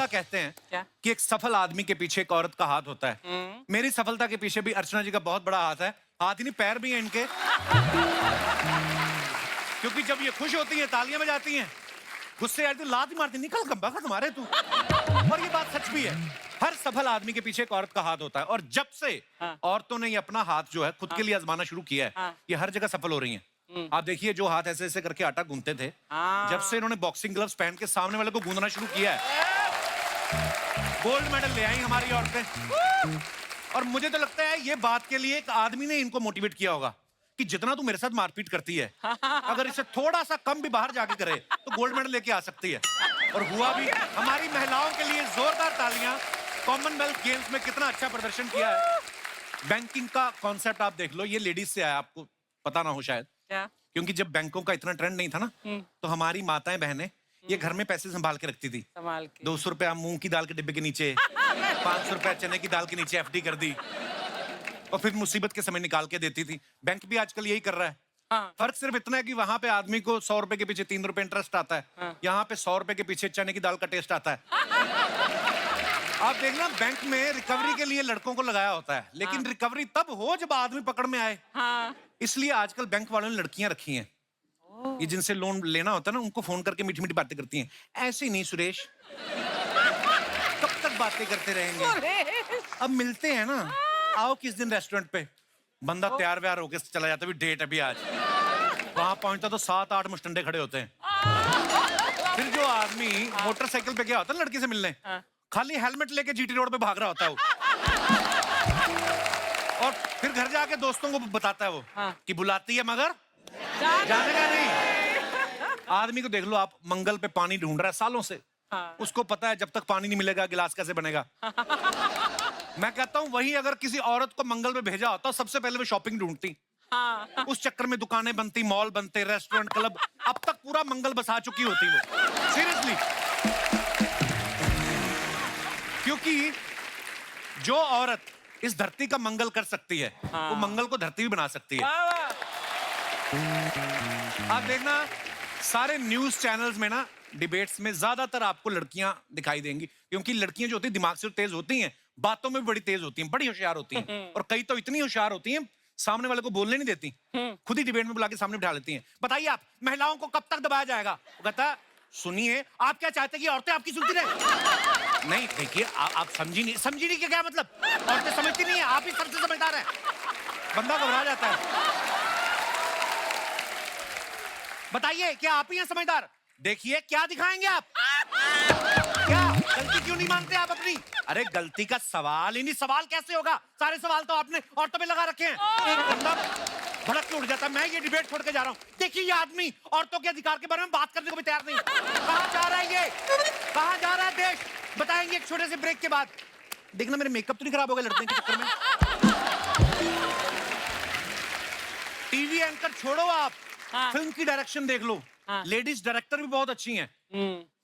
कहते हैं क्या? कि एक सफल आदमी के पीछे एक औरत का हाथ होता है। मेरी सफलता के पीछे भी अर्चना जी का बहुत बड़ा हाथ है। हाथ ही नहीं, पैर भी हैं इनके। क्योंकि जब ये खुश होती हैं तालियां बजाती हैं, गुस्से आती है लात ही मारती, निकल गब्बा का तुम्हारे तू। और ये बात सच भी है, हर सफल आदमी के पीछे एक औरत का हाथ होता है। और जब से औरतों ने ये अपना हाथ जो है खुद के लिए आजमाना शुरू किया है, ये हर जगह सफल हो रही हैं। आप देखिए, जो हाथ ऐसे ऐसे करके आटा गूंथते थे, जब से इन्होंने बॉक्सिंग ग्लव्स पहन के सामने वाले को गूंदना शुरू किया है, गोल्ड मेडल ले आई हमारी औरतें। और मुझे तो लगता है ये बात के लिए एक आदमी ने इनको मोटिवेट किया होगा कि जितना तू मेरे साथ मारपीट करती है, अगर इसे थोड़ा सा कम भी बाहर जाके करे तो गोल्ड मेडल लेके आ सकती है। और हुआ भी। हमारी महिलाओं के लिए जोरदार तालियां। कॉमनवेल्थ गेम्स में कितना अच्छा प्रदर्शन किया है। बैंकिंग का कॉन्सेप्ट आप देख लो, ये लेडीज से आया, आपको पता ना हो शायद। क्या? क्योंकि जब बैंकों का इतना ट्रेंड नहीं था ना, तो हमारी माताएं बहनें ये घर में पैसे संभाल के रखती थी। संभाल के 200 रुपया मूंग की दाल के डिब्बे के नीचे, 500 रुपया चने की दाल के नीचे एफडी कर दी, और फिर मुसीबत के समय निकाल के देती थी। बैंक भी आजकल यही कर रहा है। फर्क सिर्फ इतना है कि वहां पे आदमी को 100 रुपए के पीछे 3 रुपए इंटरेस्ट आता है, यहाँ पे 100 रुपए के पीछे चने की दाल का टेस्ट आता है। आप देखना, बैंक में रिकवरी के लिए लड़कों को लगाया होता है, लेकिन रिकवरी तब हो जब आदमी पकड़ में आए। इसलिए आजकल बैंक वालों ने लड़कियां रखी हैं। ये जिनसे लोन लेना होता है ना, उनको फोन करके मीठी मीठी बातें करती हैं। ऐसे नहीं सुरेश, कब तक बातें करते रहेंगे? अब मिलते हैं ना, आओ किस दिन रेस्टोरेंट पे। बंदा तैयार व्यार होके चला जाता है, डेट अभी आज। वहां पहुंचता तो 7-8 मुस्टंडे खड़े होते हैं। फिर जो आदमी मोटरसाइकिल पे गया होता है लड़की से मिलने, खाली हेलमेट लेके जीटी रोड पे भाग रहा होता है वो। और फिर घर जाके दोस्तों को बताता है वो कि बुलाती है मगर जाने का नहीं। आदमी को देख लो आप, मंगल पे पानी ढूंढ रहा है सालों से। उसको पता है जब तक पानी नहीं मिलेगा गिलास कैसे बनेगा। मैं कहता हूँ वही अगर किसी औरत को मंगल पे भेजा होता, सबसे पहले वो शॉपिंग ढूंढती। उस चक्कर में दुकानें बनती, मॉल बनते, रेस्टोरेंट, क्लब, अब तक पूरा मंगल बसा चुकी होती वो। सीरियसली। क्योंकि जो औरत इस धरती का मंगल कर सकती है, वो मंगल को धरती भी बना सकती है। आप देखना, सारे न्यूज चैनल्स में ना, डिबेट्स में ज्यादातर आपको लड़कियां दिखाई देंगी, क्योंकि लड़कियां जो होती हैं दिमाग से तेज होती हैं, बातों में भी बड़ी तेज होती हैं, बड़ी होशियार होती हैं। और कई तो इतनी होशियार होती हैं, सामने वाले को बोलने नहीं देती, खुद ही डिबेट में बुला के सामने बिठा लेती हैं। बताइए आप, महिलाओं को कब तक दबाया जाएगा? वो कहता है, सुनिए, आप क्या चाहते हैं कि औरतें आपकी सुनती रहे? नहीं, देखिए, आप समझी नहीं कि क्या मतलब? औरतें समझती नहीं है, आप ही सबसे समझदार हैं। बंदा घबरा जाता है। बताइए, क्या आप ही हैं समझदार? देखिए, क्या दिखाएंगे आप? क्या गलती क्यों नहीं मानते आप अपनी? अरे गलती का सवाल ही नहीं, सवाल कैसे होगा? सारे सवाल तो आपने औरतों पे लगा रखे हैं। बंदा भड़क के उठ जाता है। मैं ये डिबेट छोड़ के जा रहा हूँ। देखिए, ये आदमी औरतों के अधिकार के बारे में बात करने को भी तैयार नहीं। कहाँ जा रहा है ये? कहाँ जा रहा है देश? बताएंगे एक छोटे से ब्रेक के बाद। देखना, मेरे मेकअप तो नहीं खराब हो गया लड़ने के चक्कर में। टीवी एंकर छोड़ो आप, फिल्म की डायरेक्शन देख लो। लेडीज डायरेक्टर भी बहुत अच्छी हैं।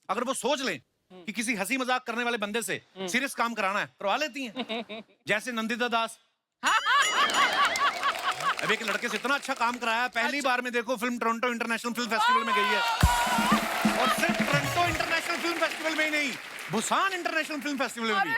अगर वो सोच लें कि किसी हंसी मजाक करने वाले बंदे से सीरियस काम कराना है, करवा लेती हैं। जैसे नंदिता दास। अब एक लड़के से इतना अच्छा काम कराया, पहली बार में देखो film Toronto international film festival में गई है। और सिर्फ टोरंटो इंटरनेशनल फिल्म फेस्टिवल में ही नहीं, बुसान इंटरनेशनल फिल्म फेस्टिवल में भी।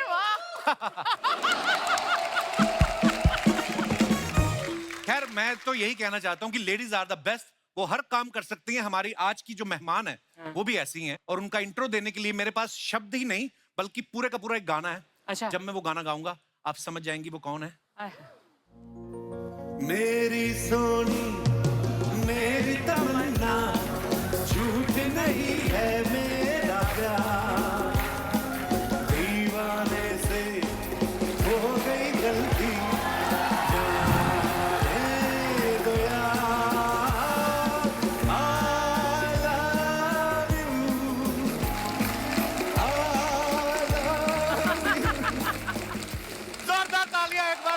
खैर, मैं तो यही कहना चाहता हूँ कि लेडीज आर द बेस्ट। वो हर काम कर सकती हैं। हमारी आज की जो मेहमान है वो भी ऐसी हैं। और उनका इंट्रो देने के लिए मेरे पास शब्द ही नहीं, बल्कि पूरे का पूरा एक गाना है। अच्छा। जब मैं वो गाना गाऊंगा आप समझ जाएंगी वो कौन है। मेरी सोनी, मेरी तमन्ना, झूठ नहीं है मेरा प्यार, दीवाने से हो गई गलती,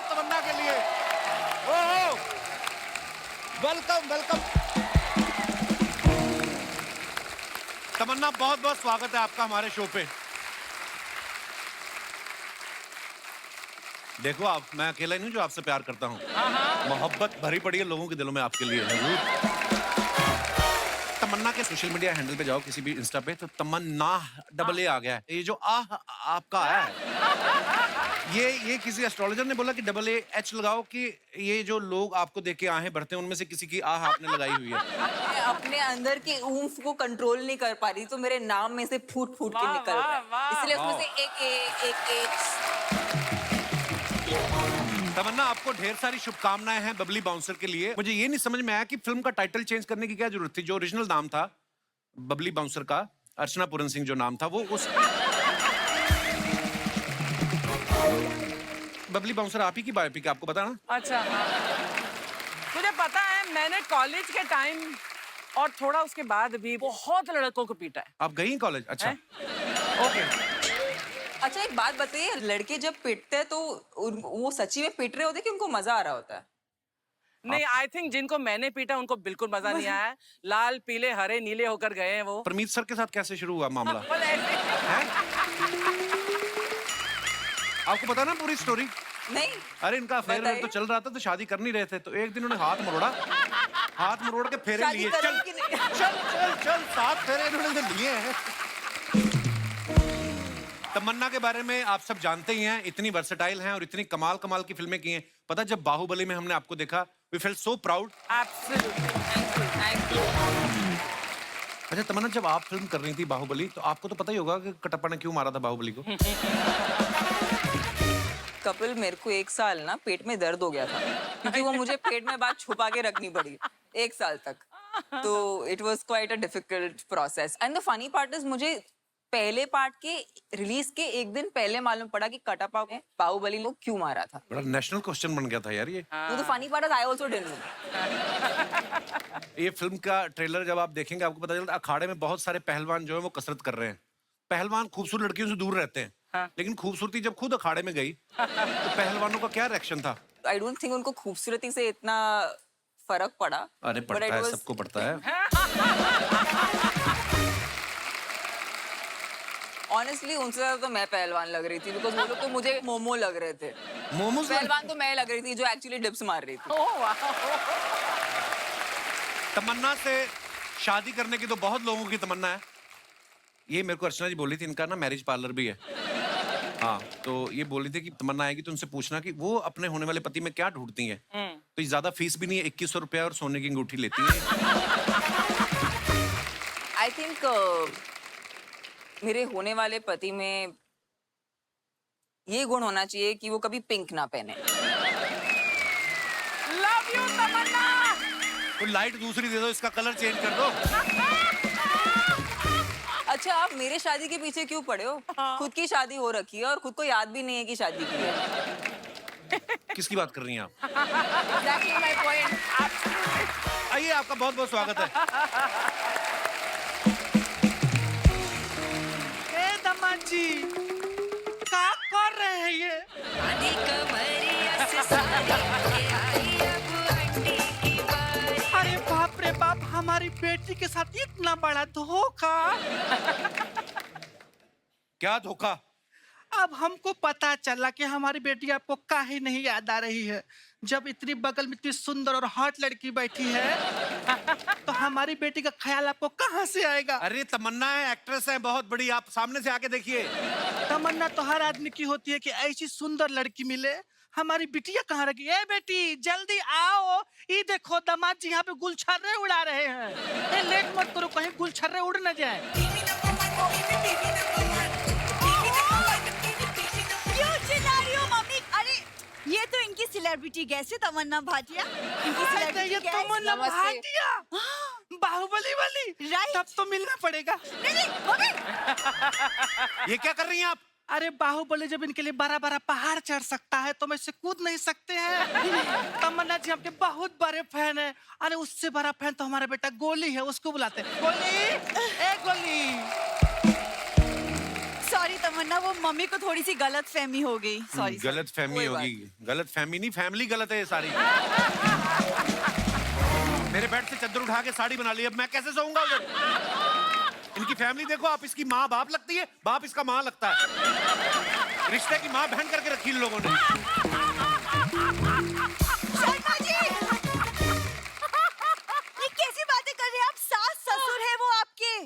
तमन्ना के लिए। ओह, वेलकम वेलकम तमन्ना, बहुत बहुत स्वागत है आपका हमारे शो पे। देखो आप, मैं अकेला नहीं जो आपसे प्यार करता हूँ। मोहब्बत भरी पड़ी है लोगों के दिलों में आपके लिए। तमन्ना के सोशल मीडिया हैंडल पे जाओ किसी भी इंस्टा पे, तो तमन्ना डबल ए आ गया है। ये जो आपका आया है, ये किसी एस्ट्रोलॉजर ने बोला कि डबल ए एच लगाओ कि ये जो लोग आपको देख के आहें भरते हैं उनमें से किसी की आह आपने लगाई हुई है। मैं अपने अंदर के ऊम्फ को कंट्रोल नहीं कर पा रही, तो मेरे नाम में से फूट फूट के निकल रहा है, इसलिए उसमें से एक तमन्ना, आपको ढेर सारी शुभकामनाएं हैं बबली बाउंसर के लिए। मुझे ये नहीं समझ में आया कि फिल्म का टाइटल चेंज करने की क्या जरूरत थी। जो ओरिजिनल नाम था बबली बाउंसर का, अर्चना पूरन सिंह जो नाम था, वो उस बबली बाउंसर आप ही की बायोपिक है, आपको पता ना? अच्छा हाँ। मुझे पता है, मैंने कॉलेज के टाइम और थोड़ा उसके बाद भी बहुत लड़कों को पीटा है। आप गई कॉलेज? अच्छा, ओके। अच्छा एक बात बताइए, लड़के जब पिटते हैं तो वो सच्ची में पिट रहे होते कि उनको मजा आ रहा होता है? नहीं, आई थिंक जिनको मैंने पीटा उनको बिल्कुल मजा नहीं आया। लाल पीले हरे नीले होकर गए हैं वो। परमीत सर के साथ कैसे शुरू हुआ मामला? आपको पता ना पूरी स्टोरी? नहीं। अरे इनका अफेयर तो चल रहा था, तो शादी कर नहीं रहे थे, तो एक दिन उन्होंने हाथ मरोड़ के फेरे लिए। चल चल चल चल 7 फेरे इन्होंने लिए हैं। तमन्ना के बारे में आप सब जानते ही हैं, इतनी वर्सेटाइल हैं और इतनी कमाल कमाल की फिल्में की हैं। पता जब बाहुबली में हमने आपको देखा, we felt so proud. Absolutely, thank you. अच्छा तमन्ना, जब आप फिल्म कर रही थी बाहुबली, तो आपको तो पता ही होगा कि कटप्पा ने क्यों मारा था बाहुबली को। कपिल, मेरे को 1 साल ना पेट में दर्द हो गया था, क्योंकि वो मुझे पेट में बात छुपा के रखनी पड़ी 1 साल तक। तो it was quite a difficult process. And the funny part is, मुझे पहले पार्ट के रिलीज के 1 दिन पहले मालूम पड़ा कि कटप्पा ने बाहुबली को क्यों मारा था। बड़ा नेशनल क्वेश्चन बन गया था यार ये। तो the funny part is I also didn't know. ये फिल्म का ट्रेलर जब आप देखेंगे, आपको पता चलता है अखाड़े में बहुत सारे पहलवान जो है वो कसरत कर रहे हैं। पहलवान खूबसूरत लड़कियों से दूर रहते हैं, लेकिन खूबसूरती जब खुद अखाड़े में गई तो पहलवानों का क्या रिएक्शन था? आई डोंट थिंक उनको खूबसूरती से इतना फर्क पड़ा। अरे पड़ता है, सबको पड़ता है। ऑनेस्टली उनसे ज्यादा तो मैं पहलवान लग रही थी, बिकॉज वो लोग तो मुझे मोमो लग रहे थे। मोमोज पहलवान तो मैं लग रही थी जो एक्चुअली डिप्स मार रही थी। तमन्ना से शादी करने की तो बहुत लोगों की तमन्ना है। ये मेरे को अर्चना जी बोली थी, इनका ना मैरिज पार्लर भी है। हाँ, तो ये बोली थी कि तमन्ना आएगी तो उनसे पूछना कि वो अपने होने वाले पति में क्या ढूंढती हैं। तो ज्यादा फीस भी नहीं है, 2100 रुपया और सोने की अंगूठी लेती है। आई थिंक मेरे होने वाले पति में ये गुण होना चाहिए कि वो कभी पिंक ना पहने। लव यू तमन्ना। तो लाइट दूसरी दे दो, इसका कलर चेंज कर दो। अच्छा, आप मेरे शादी के पीछे क्यों पड़े हो? खुद की शादी हो रखी है और खुद को याद भी नहीं है कि शादी की है। किसकी बात कर रही हैं आप? Exactly my point. आइए, आपका बहुत बहुत स्वागत है। दमाद जी, क्या कर रहे हैं ये? अरे बाप रे बाप, हमारी बेटी के साथ इतना बड़ा धोखा। क्या धोखा? अब हमको पता चला कि हमारी बेटी आपको काहे नहीं याद आ रही है। जब इतनी बगल में इतनी सुंदर और हॉट लड़की बैठी है तो हमारी बेटी का ख्याल आपको कहाँ से आएगा? अरे तमन्ना है, एक्ट्रेस है बहुत बड़ी, आप सामने से आके देखिए। तमन्ना तो हर आदमी की होती है कि ऐसी सुंदर लड़की मिले। हमारी बिटिया कहाँ रखी? ए बेटी, जल्दी आओ, ये देखो दामाद जी यहाँ पे गुलछर्रे उड़ा रहे हैं। ए, लेट मत करो, कहीं गुलछर्रे उड़ न जाए। क्यों चिल्ला रही हो मम्मी? अरे ये तो इनकी सेलिब्रिटी गैस है, तमन्ना भाटिया। इनकी ये सेलिब्रिटी गैस। तमन्ना नमस्ते। भाटिया, बाहुबली वाली। Right. तब तो मिलना पड़ेगा। नहीं मम्मी। ये क्या कर रही हैं आप? अरे बाहुबली जब इनके लिए बड़ा बड़ा पहाड़ चढ़ सकता है तो मैं इससे कूद नहीं सकते हैं? तमन्ना जी आपके बहुत बड़े फैन है। अरे उससे बड़ा फैन तो हमारा बेटा गोली है, उसको बुलाते हैं। गोली, ए गोली। सॉरी तमन्ना, वो मम्मी को थोड़ी सी गलत फहमी हो गई। सॉरी। गलत फहमी होगी। गलत फहमी नहीं, फैमिली गलत है ये सारी। मेरे बेड से चादर उठा के साड़ी बना ली, अब मैं कैसे सोऊंगा उधर? इनकी फैमिली देखो आप, इसकी माँ बाप लगती है, बाप इसका माँ लगता है। रिश्ते की माँ बहन करके रखी इन लोगों ने। शर्मा जी, ये कैसी बातें कर रहे हैं आप? सास ससुर है,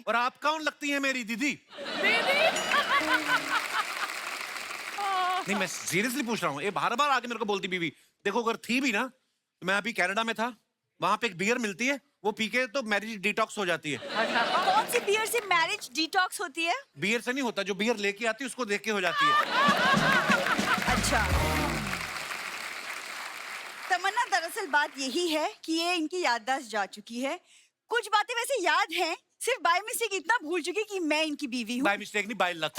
और आप कौन लगती हैं मेरी दीदी? नहीं, मैं सीरियसली पूछ रहा हूँ। ये बार बार आके मेरे को बोलती बीवी। देखो अगर थी भी ना, तो मैं अभी कनाडा में था, वहां पे एक बियर मिलती है, वो पी के तो मैरिज डिटॉक्स हो जाती है। कौन सी बियर से मैरिज डिटॉक्स होती है? बियर से नहीं होता, जो बियर लेके आती है उसको देख के हो जाती है। अच्छा तमन्ना, दरअसल बात यही है कि ये इनकी याददाश्त जा चुकी है। कुछ बातें वैसे याद हैं, सिर्फ बाय मिस्टेक इतना भूल चुकी कि मैं इनकी बीवी हूँ। बाय मिस्टेक नहीं, बाय लक।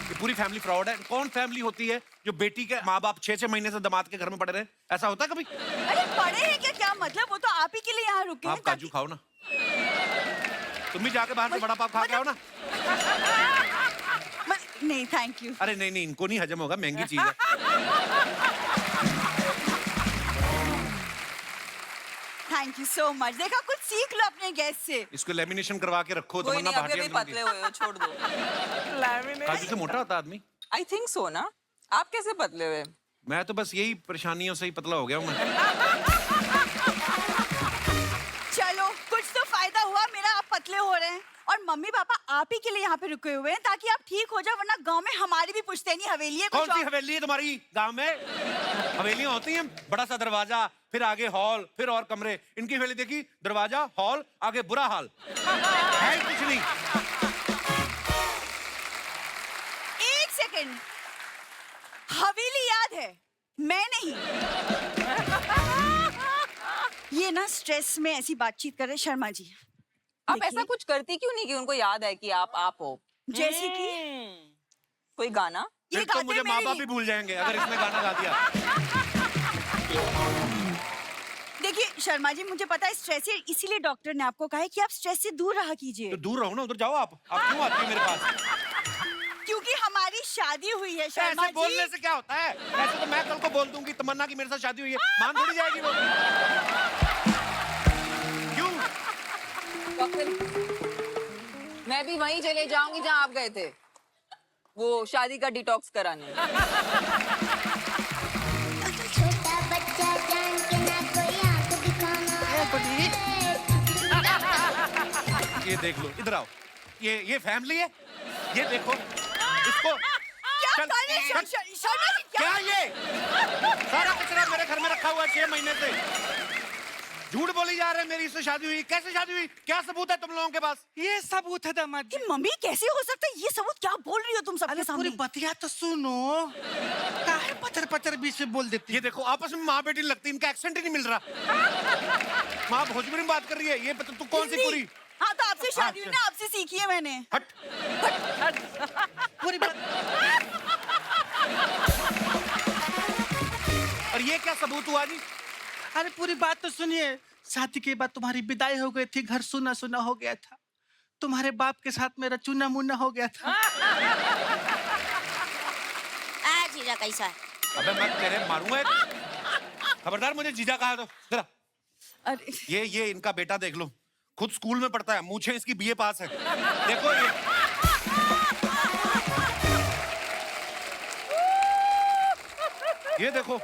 ये पूरी फैमिली फ्रॉड है। कौन फैमिली होती है जो बेटी के माँ बाप 6-6 महीने से दामाद के घर में पड़े रहे? ऐसा होता है कभी? अरे पढ़े हैं क्या? क्या मतलब? वो तो आप ही के लिए यहाँ रुके आप हैं काजू खाओ ना, तुम भी जाके बाहर से बड़ा पाव खा के आओ ना। नहीं थैंक यू। अरे नहीं नहीं, इनको नहीं हजम होगा, महंगी चीज है। Thank you so much. देखा, कुछ सीख लो अपने गेस्ट से। इसको लेमिनेशन करवा के रखो। कोई तमन्ना नहीं, अभी भाटिया अभी नहीं पतले हुए हो, छोड़ दो। काजू से मोटा होता आदमी। आई थिंक सो ना। आप कैसे पतले हुए? मैं तो बस यही परेशानियों से ही पतला हो गया हूँ मैं। चलो, कुछ तो फायदा हुआ मेरा, आप पतले हो रहे हैं। और मम्मी पापा आप ही के लिए यहाँ पे रुके हुए हैं ताकि आप ठीक हो जाओ, वरना गांव में हमारी भी पुश्तैनी हवेली है। कौन सी हवेली है तुम्हारी गांव में? हवेलियां होती हैं, बड़ा सा दरवाजा, फिर आगे हॉल, फिर और कमरे। इनकी हवेली देखी, दरवाजा, हॉल, आगे बुरा हाल है, कुछ नहीं। एक सेकंड, हवेली याद है, मैं नहीं। ये ना स्ट्रेस में ऐसी बातचीत कर रहे शर्मा जी। आप देखिए। ऐसा कुछ करती क्यों नहीं कि उनको याद है कि आप हो? जैसे कि कोई गाना? ये फिर तो गाते मुझे मेरे माँ बाप लिए। भी भूल जाएंगे अगर इसने गाना गा दिया। देखिए शर्मा जी, मुझे पता है स्ट्रेस है, इसीलिए डॉक्टर ने आपको कहा है कि आप स्ट्रेस से दूर रहा कीजिए। तो दूर रहो ना, उधर जाओ। आप क्यों आती है मेरे पास? क्योंकि हमारी शादी हुई है शर्मा ऐसे बोलने जी। से क्या होता है? ऐसे तो मैं कल को बोल दूंगी तमन्ना की मेरे साथ शादी हुई है, मान थोड़ी जाएगी वो। क्यों? मैं भी वहीं चले जाऊंगी जहां आप गए थे, वो शादी का डिटॉक्स कराने। छोटा बच्चा जान के ना कोई आंख दिखाना। ये देख लो, इधर आओ। ये फैमिली है, ये देखो इसको। क्या चल, कर रहे हैं चल। शर्मा जी? क्या ये सारा कचरा मेरे घर में रखा हुआ है 6 महीने से? झूठ बोली जा रहे हैं मेरी इससे शादी हुई। कैसे शादी हुई? क्या सबूत है तुम लोगों के पास? ये सबूत है दामाद जी। कि मम्मी कैसे हो सकता है ये सबूत? क्या बोल रही हो तुम सबके अरे सामने? पूरी बतिया तो सुनो। काहे पचर पचर बीच में बोल देती ये देखो, आपस में माँ बेटी लगती, इनका एक्सेंट ही नहीं मिल रहा। माँ भोजपुरी में बात कर रही है, ये बता तू कौन सी हिंदी। पूरी? हाँ तो आपसे शादी हुई ना, आपसे सीखी है मैंने। हट। पूरी बात। और ये क्या सबूत हुआ जी? अरे पूरी बात तो सुनिए। शादी के बाद तुम्हारी विदाई हो गई थी, घर सुना सुना हो गया था। तुम्हारे बाप के साथ मेरा चुना मुन्ना हो गया था। जीजा कैसा है? अबे मैं तेरे मारूंगा एक। खबरदार मुझे जीजा कहा तो। जरा अरे ये इनका बेटा देख लो, खुद स्कूल में पढ़ता है, मूछें इसकी बीए पास है। देखो ये देखो,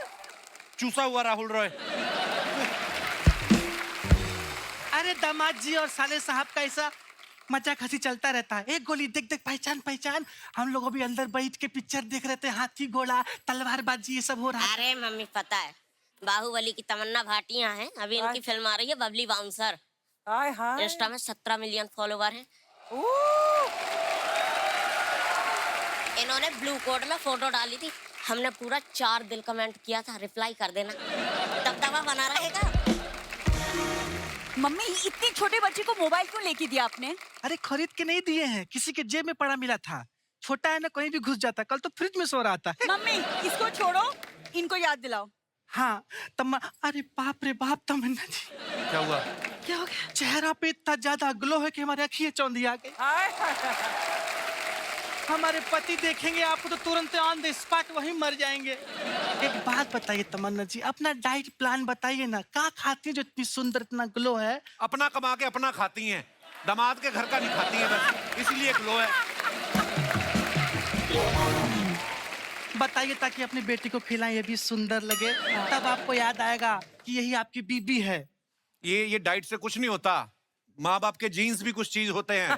चूसा हुआ राहुल रॉय। अरे दामाद जी और साले साहब का ऐसा मजाक हंसी चलता रहता है। एक गोली देख देख पहचान पहचान। हम लोग अभी अंदर बैठ के पिक्चर देख रहे थे, हाथी घोड़ा तलवारबाजी ये सब हो रहा है। अरे मम्मी पता है, बाहुबली की तमन्ना भाटिया हैं। अभी इनकी फिल्म आ रही है बबली बाउंसर। हाय हाय। इंस्टा में 17 मिलियन फॉलोवर हैं। इन्होंने ब्लू कोड में फोटो डाली थी, हमने पूरा 4 दिल कमेंट किया था। रिप्लाई कर देना, दबदबा बना रहेगा। मम्मी, इतने छोटे बच्चे को मोबाइल क्यों लेके दिया आपने? अरे खरीद के नहीं दिए हैं, किसी के जेब में पड़ा मिला था। छोटा है ना, कहीं भी घुस जाता। कल तो फ्रिज में सो रहा था। मम्मी इसको छोड़ो, इनको याद दिलाओ। हाँ तम्मा। अरे बाप रे बाप तमन्ना जी, क्या हुआ? क्या हो गया? चेहरा पे इतना ज्यादा ग्लो है कि हमारे अखियां चौंधी आ गई। हाय हाय। हमारे पति देखेंगे आपको तो तुरंत ऑन द स्पॉट वहीं मर जाएंगे। एक बात बताइए तमन्ना जी, अपना डाइट प्लान बताइए ना। क्या खाती है जो इतनी सुंदर, इतना ग्लो है? अपना कमा के अपना खाती हैं, दामाद के घर का नहीं खाती हैं, बस इसलिए ग्लो है। बताइए ताकि अपनी बेटी को खिलाएं, ये भी सुंदर लगे। तब आपको याद आएगा कि यही आपकी बीबी है। ये डाइट से कुछ नहीं होता। माँ बाप के जीन्स भी कुछ चीज होते हैं।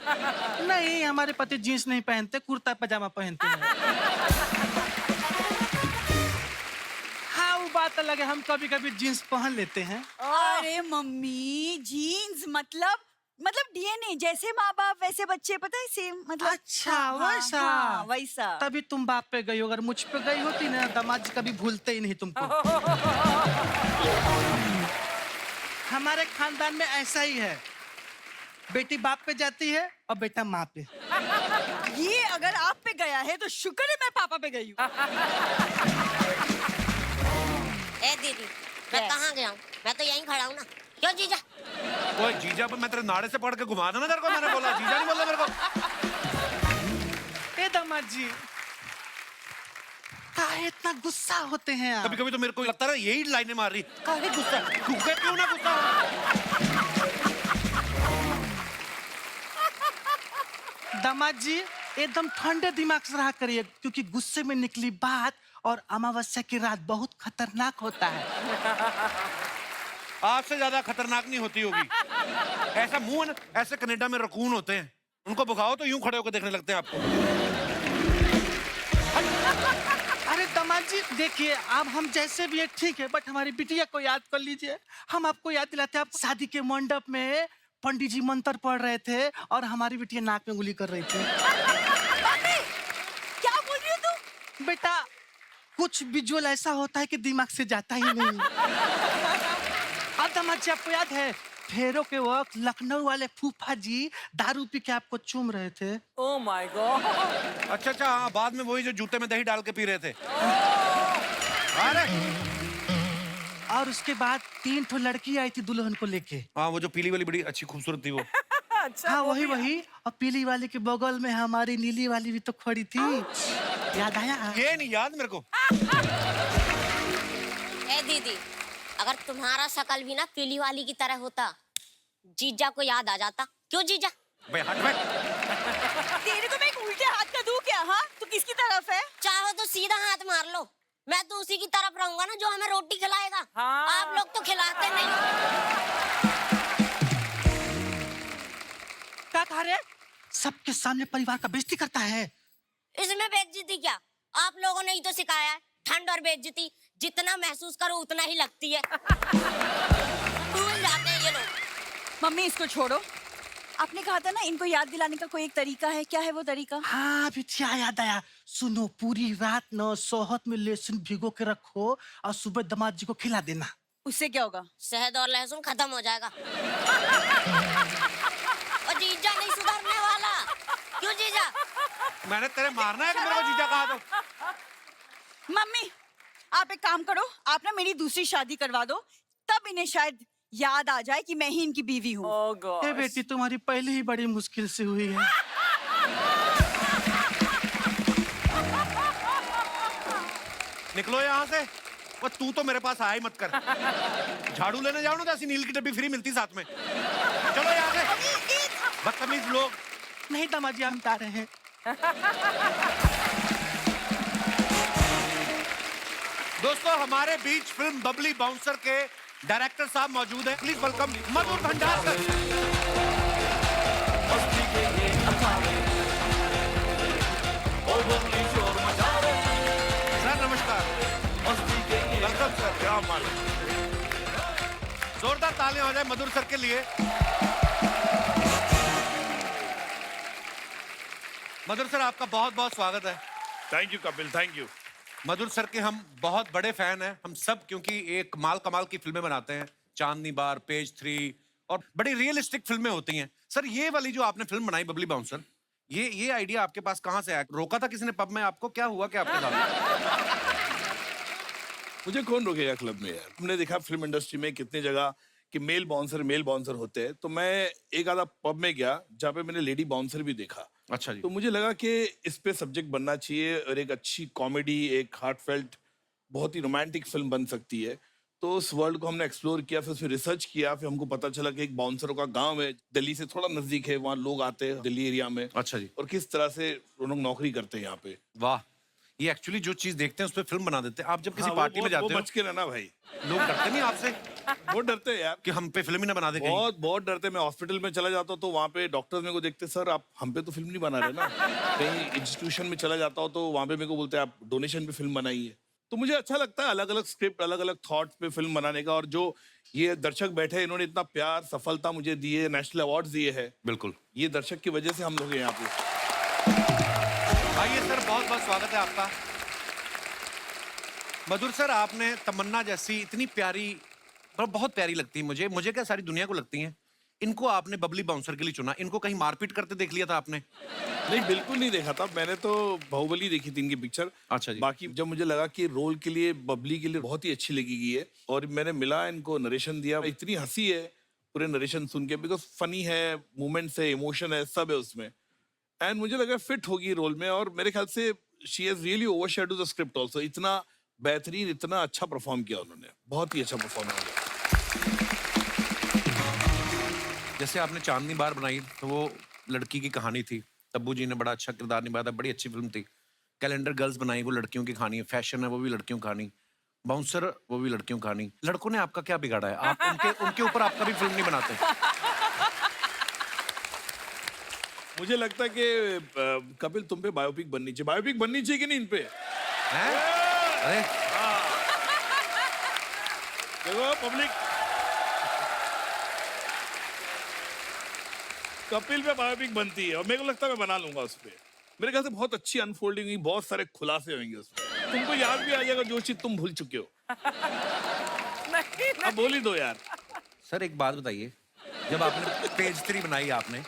नहीं, हमारे पति जीन्स नहीं पहनते, कुर्ता पजामा पहनते हैं। हाँ, वो बात अलग है, हम कभी कभी जीन्स पहन लेते हैं। अरे मम्मी, जीन्स मतलब डीएनए, जैसे माँ बाप वैसे बच्चे, पता है, सेम मतलब। अच्छा, हाँ, वैसा। हाँ, वैसा। तभी तुम बाप पे गई हो, अगर मुझ पे गई होती ना, दामाद जी कभी भूलते ही नहीं तुमको। हमारे खानदान में ऐसा ही है, बेटी बाप पे जाती है और बेटा माँ पे। ये अगर आप पे गया है तो शुक्र है मैं पापा पे गई हूँ। ए दीदी, मैं कहाँ गया हूँ? मैं तो यहीं खड़ा हूँ ना। क्यों जीजा? ओए जीजा पर मैं तेरे नाड़े से पकड़ के घुमा देना तेरे को, मैंने बोला जीजा नहीं बोला मेरे को। ए दामाद जी, काहे इतना गुस्सा होते हैं आप? कभी कभी तो मेरे को लगता है यही लाइनें मार रही। काहे गुस्सा? गुस्सा क्यों ना गुस्सा हो? दामाद जी, एकदम ठंडे दिमाग से रहा करिए, क्योंकि गुस्से में निकली बात और अमावस्या की रात बहुत खतरनाक होता है। आपसे ज्यादा खतरनाक नहीं होती होगी। ऐसा मुंह है ना, ऐसे कनाडा में रकून होते हैं, उनको भगाओ तो यूं खड़े होकर देखने लगते हैं आपको। अरे दामाद जी देखिए, अब हम जैसे भी है ठीक है, बट हमारी बिटिया को याद कर लीजिए। हम आपको याद दिलाते हैं, आप शादी के मंडप में पंडित जी मंत्र पढ़ रहे थे और हमारी बिटिया नाक में उंगली कर रही थी। क्या बोल रही हो तुम? बेटा, कुछ विजुअल ऐसा होता है कि दिमाग से जाता ही नहीं। अब दामाद जी, आपको याद है फेरों के वक्त लखनऊ वाले फूफा जी दारू पी के आपको चूम रहे थे? Oh my God. अच्छा अच्छा, हाँ, बाद में वही जो जूते में दही डाल के पी रहे थे। अरे और उसके बाद 3 ठो लड़की आई थी दुल्हन को लेके। हाँ, वो जो पीली वाली बड़ी अच्छी खूबसूरत थी वो। अच्छा, हाँ, वो वही भी- वही। और पीली वाली के बगल में हमारी नीली वाली भी तो खड़ी थी, याद आया? ये नहीं याद मेरे को। ए दीदी, अगर तुम्हारा शकल भी ना पीली वाली की तरह होता, जीजा को याद आ जाता। क्यों जीजा? भाई हट भाई। तेरे को मैं एक उल्टे हाथ का दूं क्या? हाँ, तू किसकी तरफ है? चाहो तो सीधा हाथ मार लो, मैं तो उसी की तरफ रहूंगा ना जो हमें रोटी खिलाएगा। हाँ। आप लोग तो खिलाते नहीं हो। क्या कह रहे? सबके सामने परिवार का बेइज्जती करता है। इसमें बेइज्जती क्या? आप लोगों ने ही तो सिखाया है, ठंड और बेइज्जती जितना महसूस करो उतना ही लगती है। भूल जाते हैं ये लोग। मम्मी, इसको छोड़ो। आपने कहा था ना इनको याद दिलाने का कोई एक तरीका है, क्या है वो तरीका? हाँ, बिटिया याद आया। सुनो, पूरी रात न शहद में लहसुन भिगो के रखो और सुबह दामाद जी को खिला देना। उससे क्या होगा? शहद और लहसुन खत्म हो जाएगा। और जीजा नहीं सुधरने वाला। क्यों जीजा? मैंने तेरे मारना है कि मेरे को जीजा कहा तो। मम्मी, आप एक काम करो, आप ना मेरी दूसरी शादी करवा दो, तब इन्हें शायद याद आ जाए कि मैं ही इनकी बीवी हूँ। ओह गॉड। ए बेटी, तुम्हारी पहले ही बड़ी मुश्किल से हुई है। निकलो यहाँ से। वो तू तो मेरे पास आया ही मत कर। झाड़ू लेने जाओ ना तो ऐसी नील की डब्बी फ्री मिलती साथ में। चलो यहाँ से, बदतमीज लोग। नहीं दामाद जी, हम बता रहे हैं। दोस्तों, हमारे बीच फिल्म बबली बाउंसर के डायरेक्टर साहब मौजूद हैं। Please welcome Madhur Bhandarkar. Sir नमस्कार। Welcome sir. क्या मालूम। जोरदार तालियां हो जाए मधुर सर के लिए। मधुर सर, आपका बहुत बहुत स्वागत है। Thank you Kapil, thank you. Madhur sir के हम बहुत बड़े फैन हैं, हम सब, क्योंकि एक माल कमाल की फिल्में बनाते हैं। चांदनी बार, पेज 3 और बड़ी रियलिस्टिक फिल्में होती हैं। सर, ये वाली जो आपने फिल्म बनाई बबली बाउंसर, ये आइडिया आपके पास कहाँ से आया? रोका था किसी ने पब में आपको? क्या हुआ क्या आपके साथ? मुझे कौन रोकेगा क्लब में यार। हमने देखा फिल्म इंडस्ट्री में कितनी जगह कि मेल बाउंसर होते हैं, तो मैं एक आधा पब में गया जहाँ पे मैंने लेडी बाउंसर भी देखा। अच्छा जी। तो मुझे लगा कि इस पे सब्जेक्ट बनना चाहिए और एक अच्छी कॉमेडी, एक हार्टफेल्ट, बहुत ही रोमांटिक फिल्म बन सकती है। तो उस वर्ल्ड को हमने एक्सप्लोर किया, फिर उसमें रिसर्च किया, फिर हमको पता चला कि एक बाउंसरों का गांव है, दिल्ली से थोड़ा नजदीक है, वहाँ लोग आते हैं दिल्ली एरिया में। अच्छा जी। और किस तरह से वो लोग नौकरी करते हैं यहाँ पे। वाह, ये एक्चुअली जो चीज देखते हैं उस पर फिल्म बना देते हैं। आप जब किसी हाँ, पार्टी में जाते हो बच के रहना भाई, लोग डरते नहीं आपसे बहुत डरते हैं यार, कि हम पे फिल्म ही ना बना दे कहीं? बहुत बहुत डरते। मैं हॉस्पिटल में चला जाता हूँ तो वहाँ पे डॉक्टर्स मेरे को देखते, सर आप हम पे तो फिल्म नहीं बना रहे ना। कहीं इंस्टीट्यूशन में चला जाता हूँ तो वहाँ पे मेरे को बोलते हैं आप डोनेशन पे फिल्म बनाइए। तो मुझे अच्छा लगता है अलग अलग स्क्रिप्ट, अलग अलग थॉट्स पे फिल्म बनाने का। और जो ये दर्शक बैठे हैं, इन्होंने इतना प्यार, सफलता मुझे दी है, नेशनल अवार्ड्स दिए हैं, बिल्कुल। ये दर्शक की वजह से हम लोग हैं यहाँ पे। आइए सर, बहुत बहुत स्वागत है आपका। मधुर सर, आपने तमन्ना जैसी इतनी प्यारी, बहुत प्यारी लगती है मुझे क्या सारी दुनिया को लगती हैं, इनको आपने बबली बाउंसर के लिए चुना। इनको कहीं मारपीट करते देख लिया था आपने? नहीं, बिल्कुल नहीं देखा था मैंने, तो बाहुबली देखी थी इनकी पिक्चर। अच्छा जी। बाकी जब मुझे लगा कि रोल के लिए, बबली के लिए बहुत ही अच्छी लगेगी है, और मैंने मिला इनको, नरेशन दिया, इतनी हंसी है पूरे नरेशन सुन के, बिकॉज फनी है, मोमेंट्स है, इमोशन है, सब है उसमें। एंड मुझे लगा फिट होगी रोल में, और मेरे ख्याल से she has really overshadowed the script also. इतना बेहतरीन, इतना अच्छा परफॉर्म किया उन्होंने, बहुत ही अच्छा परफॉर्म किया। जैसे आपने चांदनी बार बनाई तो वो लड़की की कहानी थी, तब्बू जी ने बड़ा अच्छा किरदार निभाया था, बड़ी अच्छी फिल्म थी। कैलेंडर गर्ल्स बनाई, वो लड़कियों की कहानी है। फैशन है, वो भी लड़कियों की कहानी। बाउंसर, वो भी लड़कियों की कहानी। लड़कों ने आपका क्या बिगाड़ा है? आप उनके ऊपर आप कभी फिल्म नहीं बनाते? मुझे लगता है कि कपिल तुम पे बायोपिक बननी चाहिए। बायोपिक बननी चाहिए कि नहीं इन पे? हैं? अरे देखो पब्लिक, कपिल पे बायोपिक बनती है, और मेरे को लगता है मैं बना लूंगा उस पे। मेरे ख्याल से बहुत अच्छी अनफोल्डिंग हुई, बहुत सारे खुलासे होंगे उसमें, तुमको याद भी आ जाएगा जो चीज तुम भूल चुके हो। नहीं, अब बोल ही दो यार। सर, एक बात बताइए, जब आपने पेज 3 बनाई, आपने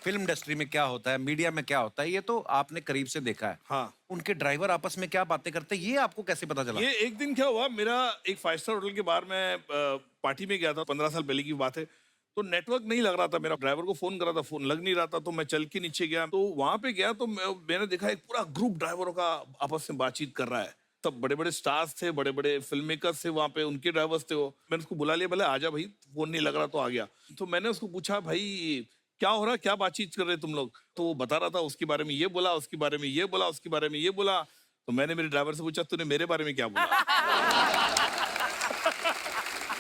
फिल्म इंडस्ट्री में क्या होता है, मीडिया में क्या होता है, ये तो आपने करीब से देखा है। हाँ। उनके ड्राइवर आपस में क्या बातें करते हैं, ये आपको कैसे पता चला? ये एक दिन क्या हुआ, मेरा एक 5 स्टार होटल के बाहर में पार्टी में गया था, 15 साल पहले की बात है। तो नेटवर्क नहीं लग रहा था, मेरा ड्राइवर को फोन करा था, फोन लग नहीं रहा था, तो मैं चल के नीचे गया, तो वहां पे गया तो मैंने देखा एक पूरा ग्रुप ड्राइवरों का आपस में बातचीत कर रहा है। तब बड़े बड़े स्टार्स थे, बड़े बड़े फिल्म मेकर्स थे वहां पे, उनके ड्राइवर्स थे वो। मैंने उसको बुला लिया, बोले आजा भाई, फोन नहीं लग रहा, तो आ गया। तो मैंने उसको पूछा, भाई क्या हो रहा, क्या बातचीत कर रहे तुम लोग? तो वो बता रहा था, उसके बारे में ये बोला, उसके बारे में ये बोला, उसके बारे में ये बोला। तो मैंने मेरे ड्राइवर से पूछा, तूने मेरे बारे में क्या बोला?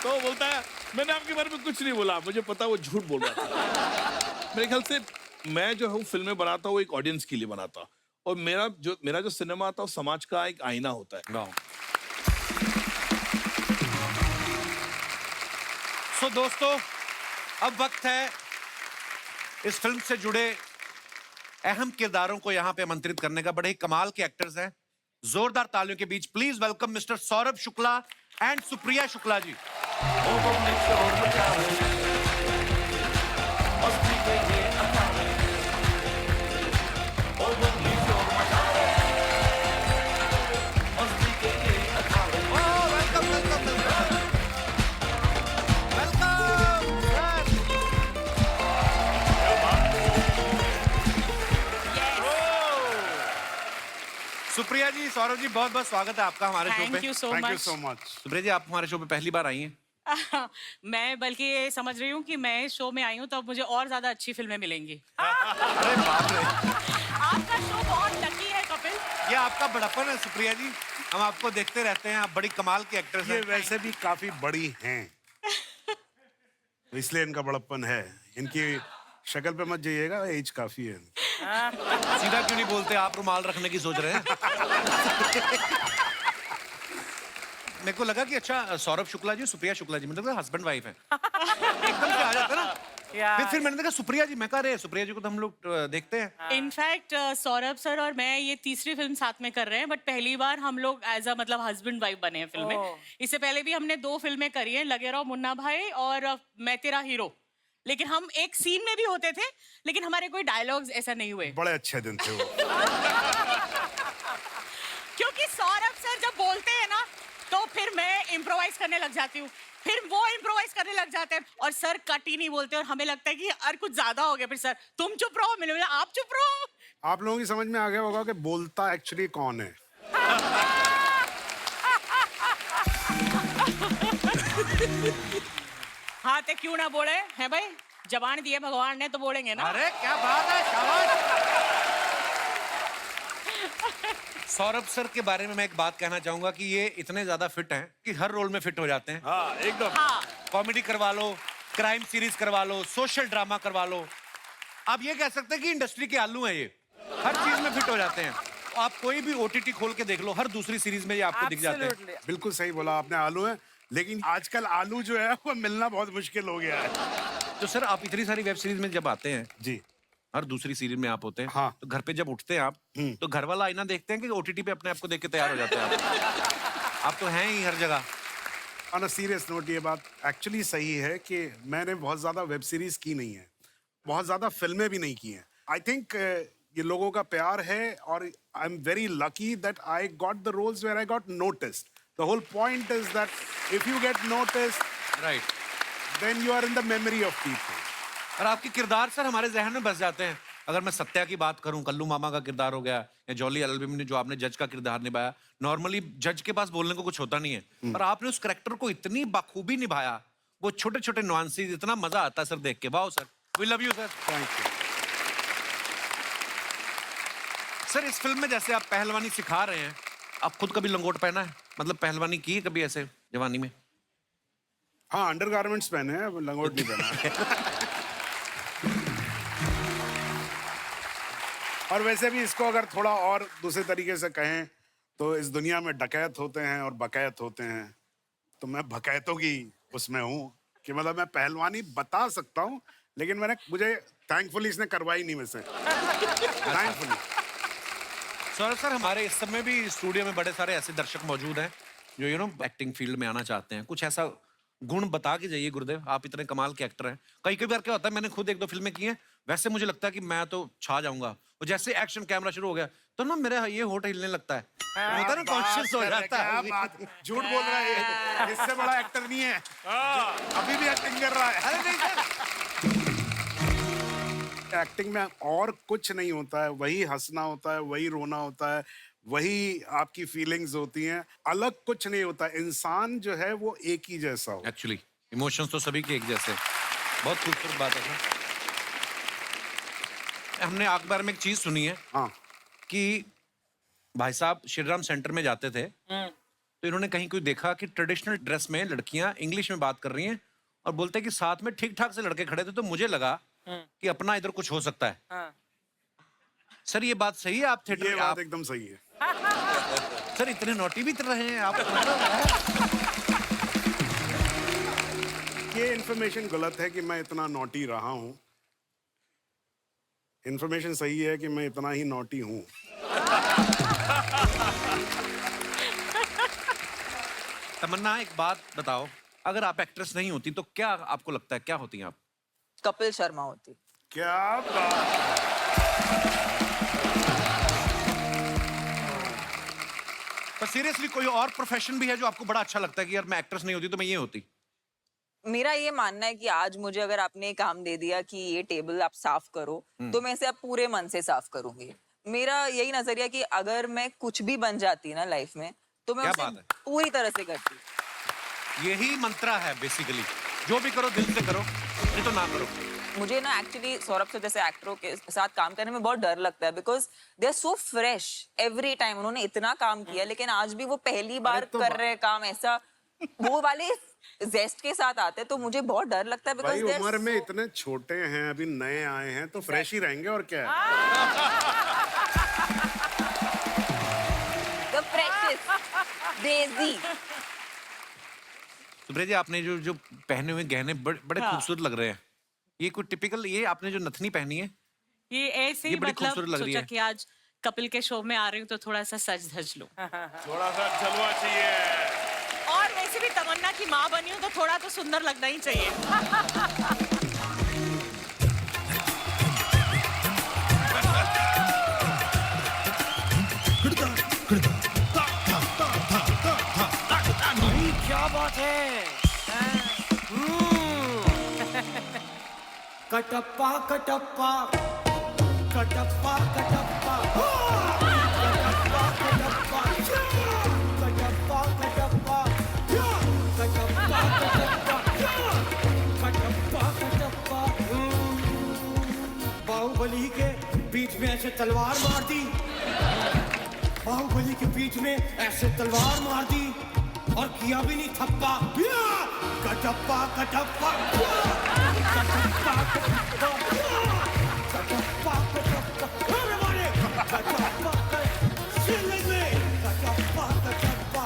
तो वो बोलता है, मैंने आपके बारे में कुछ नहीं बोला, मुझे पता वो झूठ बोल रहा था। मेरे ख्याल से मैं जो हूँ फिल्में बनाता हूँ, वो एक ऑडियंस के लिए बनाता, और मेरा जो सिनेमा आता है वो समाज का एक आईना होता है। सो दोस्तों, अब वक्त है इस फिल्म से जुड़े अहम किरदारों को यहाँ पे आमंत्रित करने का। बड़े ही कमाल के एक्टर्स हैं। जोरदार तालियों के बीच please welcome mister Saurabh Shukla and Supriya Shukla ji. Supriya ji, Saurabh ji, बहुत बहुत स्वागत है आपका हमारे शो पे। Thank you so much. Supriya ji, आप हमारे शो पे पहली बार आई हैं। मैं बल्कि ये समझ रही हूँ कि मैं शो में आई हूँ तो अब मुझे और ज्यादा अच्छी फिल्में मिलेंगी। अरे बाप रे, आपका शो बहुत लकी है कपिल। ये आपका बड़प्पन है सुप्रिया जी, हम आपको देखते रहते हैं, आप बड़ी कमाल के एक्टर्स ये हैं। वैसे भी काफी बड़ी हैं, तो इसलिए इनका बड़प्पन है। इनकी शक्ल पे मत जाइएगा, एज काफी है। सीधा क्यों नहीं बोलते, आप रुमाल रखने की सोच रहे हैं? मेरे को लगा कि अच्छा सौरभ शुक्ला जी, सुप्रिया शुक्ला जी, मतलब हस्बैंड वाइफ है। एकदम से आ जाता ना। फिर मैंने देखा सुप्रिया जी, मैं कह रहे सुप्रिया जी को तो हम लोग देखते हैं। इनफैक्ट सौरभ सर और मैं ये तीसरी फिल्म साथ में कर रहे हैं, बट पहली बार हम लोग एज अ मतलब हस्बैंड वाइफ बने हैं फिल्म में। इससे पहले भी हमने 2 फिल्में करी हैं, लगे रहो मुन्ना भाई और मैं तेरा हीरो, लेकिन हम एक सीन में भी होते थे, लेकिन हमारे कोई डायलॉग्स ऐसा नहीं हुए। बड़े अच्छे दिन थे वो। क्योंकि सौरभ सर जब बोलते हैं ना, तो फिर मैं इम्प्रोवाइज करने लग जाती हूँ, फिर वो इम्प्रोवाइज करने लग जाते हैं, और सर कट ही नहीं बोलते, और हमें लगता है कि यार कुछ ज्यादा हो गया। फिर सर तुम चुप रहो, मैंने बोला आप चुप रहो। आप लोगों की समझ में आ गया होगा कि बोलता एक्चुअली कौन है। हाँ तो क्यों ना बोले है भाई, जबान दिए भगवान ने तो बोलेंगे ना। अरे क्या बात है, शाबाश। सौरभ सर के बारे में मैं एक बात कहना चाहूंगा कि ये इतने ज्यादा फिट हैं कि हर रोल में फिट हो जाते हैं। हाँ एकदम। कॉमेडी करवा लो, क्राइम सीरीज करवा लो, सोशल ड्रामा करवा लो, आप ये कह सकते हैं कि इंडस्ट्री के आलू हैं ये, हर चीज में फिट हो जाते हैं। आप कोई भी ओटीटी खोल के देख लो, हर दूसरी सीरीज में ये आपको दिख जाते हैं। बिल्कुल सही बोला आपने, आलू है, लेकिन आजकल आलू जो है वो मिलना बहुत मुश्किल हो गया है। तो सर आप इतनी सारी वेब सीरीज में जब आते हैं, जी हर दूसरी सीरीज में आप होते हैं, हाँ। तो घर पे जब उठते हैं आप, तो घर वाला आईना देखते हैं कि ओटीटी पे अपने आप को देख के तैयार हो जाते हैं आप तो हैं ही हर जगह। ऑन अ सीरियस नोट, ये बात एक्चुअली सही है कि मैंने बहुत ज्यादा वेब सीरीज की नहीं है, बहुत ज्यादा फिल्में भी नहीं की हैं। आई थिंक ये लोगों का प्यार है और I am very lucky that I got the roles where I got noticed. The whole point is that if you get noticed, right, then you are in the memory of people. और आपके किरदार sir हमारे जहन में बस जाते हैं। अगर मैं सत्या की बात करूं, कल्लू मामा का किरदार हो गया, या जॉली एलएलबी में जो आपने जज का किरदार निभाया, नॉर्मली जज के पास बोलने को कुछ होता नहीं है, पर आपने उस कैरेक्टर को इतनी बखूबी निभाया, वो छोटे छोटे नुआंसेस, इतना मजा आता है सर देख के। Wow sir, we love you sir. Thank you sir इस फिल्म में जैसे आप पहलवानी सिखा रहे हैं, आप खुद कभी लंगोट पहना है, मतलब पहलवानी की है कभी ऐसे जवानी में? हाँ, अंडरगारमेंट्स पहने हैं, लंगोट नहीं पहना। और वैसे भी इसको अगर थोड़ा और दूसरे तरीके से कहें तो इस दुनिया में डकैत होते हैं और बकैत होते हैं, तो मैं बकैतों की उसमें हूँ कि मतलब मैं पहलवानी बता सकता हूँ, लेकिन मुझे थैंकफुली इसने करवाई नहीं मुझसे। थैंकफुली। सौरभ सर हमारे इस समय भी स्टूडियो में बड़े सारे ऐसे दर्शक मौजूद हैं जो एक्टिंग फील्ड में आना चाहते हैं। कुछ ऐसा गुण बता के जाइए गुरुदेव, आप इतने कमाल के एक्टर हैं। कई बार क्या होता है, मैंने खुद 1-2 फिल्में की हैं, वैसे मुझे लगता है कि मैं तो छा जाऊंगा, और जैसे एक्शन कैमरा शुरू हो गया तो ना मेरे ये होठ हिलने लगता है, होता है ना, कॉन्शियस हो जाता है। झूठ बोल रहा है, इससे बड़ा एक्टर नहीं है, अभी भी एक्टिंग कर रहा है। अरे नहीं सर, एक्टिंग में और कुछ नहीं होता है, वही हंसना होता है, वही रोना होता है, वही आपकी फीलिंग्स होती हैं, अलग कुछ नहीं होता। इंसान जो है वो एक ही जैसा हो। एक्चुअली इमोशंस तो सभी के एक जैसे। बहुत खूबसूरत बात है सर। हमने अखबार में एक चीज सुनी है, हाँ, कि भाई साहब श्रीराम सेंटर में जाते थे, तो इन्होंने कहीं कोई देखा कि ट्रेडिशनल ड्रेस में लड़कियां इंग्लिश में बात कर रही हैं और बोलते हैं कि साथ में ठीक ठाक से लड़के खड़े थे, तो मुझे लगा कि अपना इधर कुछ हो सकता है। सर ये बात सही है? आप ये थिएटर बात एकदम सही है। सर इतने नोटी भी रहे हैं आप? ये इन्फॉर्मेशन गलत है कि मैं इतना नॉटी रहा हूँ। इन्फॉर्मेशन सही है कि मैं इतना ही नॉटी हूँ। तमन्ना एक बात बताओ, अगर आप एक्ट्रेस नहीं होती तो क्या आपको लगता है क्या होती हैं आप? कपिल शर्मा होती। क्या बात। पर सीरियसली कोई और प्रोफेशन भी है जो आपको बड़ा अच्छा लगता है कि यार मैं एक्ट्रेस नहीं होती तो मैं ये होती? मेरा ये मानना है कि आज मुझे अगर आपने काम दे दिया कि ये टेबल आप साफ करो, तो मैं इसे अब पूरे मन से साफ करूंगी। मेरा यही नजरिया कि अगर मैं कुछ भी बन जाती ना लाइफ में, तो मैं क्या उसे बात है? पूरी तरह से करती। यही मंत्रा है बेसिकली, जो भी करो दिल से करो, नहीं तो ना करो। मुझे ना एक्चुअली सौरभ से जैसे एक्टरों के साथ काम करने में बहुत डर लगता है, because they are so fresh every time. उन्होंने इतना काम किया, लेकिन आज भी वो पहली बार कर रहे हैं काम, ऐसा वो वाले जेस्ट के साथ आते, तो मुझे बहुत डर लगता है। भाई बिकॉज उम्र में इतने छोटे हैं, अभी नए आए हैं, तो फ्रेश ही रहेंगे और क्या है। द फ्रेशेस्ट देसी। सुब्रत जी आपने जो पहने हुए गहने बड़े खूबसूरत लग रहे हैं। ये कोई टिपिकल, ये आपने जो नथनी पहनी है ये ऐसे ये ही बड़ी मतलब खूबसूरत लग रही सोचा है। कि आज कपिल के शो में आ रही हूँ तो थोड़ा सा सज धज लूं। थोड़ा सा जलवा चाहिए। और वैसे भी तमन्ना की माँ बनी हूँ तो थोड़ा तो सुंदर लगना ही चाहिए। क्या बात है। कटप्पा कटप्पा कटप्पा कटप्पा कटप्पा कटप्पा कटप्पा कटप्पा कटप्पा कटप्पा कटप्पा। बाहुबली के बीच में ऐसे तलवार मार दी, बाहुबली के बीच में ऐसे तलवार मार दी और किया भी नहीं थप्पा। कटप्पा कटप्पा कटप्पा कटप्पा कटप्पा कटप्पा अरे मारे कटप्पा सिले में कटप्पा कटप्पा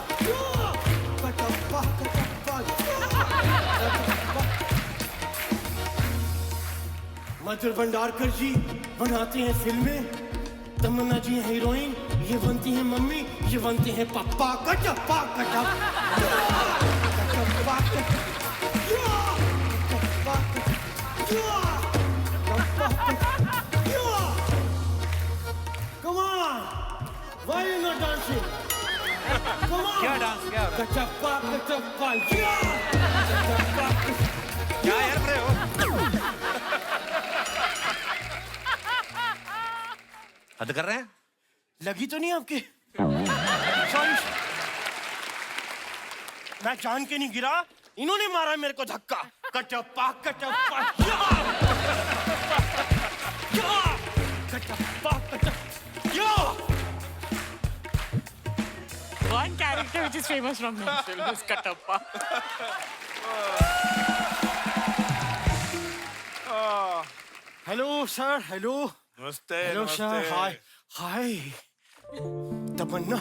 कटप्पा कटप्पा। मधुर भंडारकर जी बनाते हैं फिल्में, तमन्ना जी हैं हीरोइन, ये बनती हैं मम्मी, ये बनती हैं पापा। Kattappa Kattappa Kattappa Come on, why you not dancing? Come on. क्या डांस क्या हो रहा है? कटप्पा कटप्पा कटप्पा। क्या यार रहे हो? हद कर रहे हैं? लगी तो नहीं आपके? सॉरी, मैं जान के नहीं गिरा, इन्होंने मारा मेरे को धक्का। Kattappa Kattappa Kattappa Kattappa. One character which is famous from this film is Katappa. Hello sir, hello नमस्ते हेलो सर, हाय हाय। तमन्ना,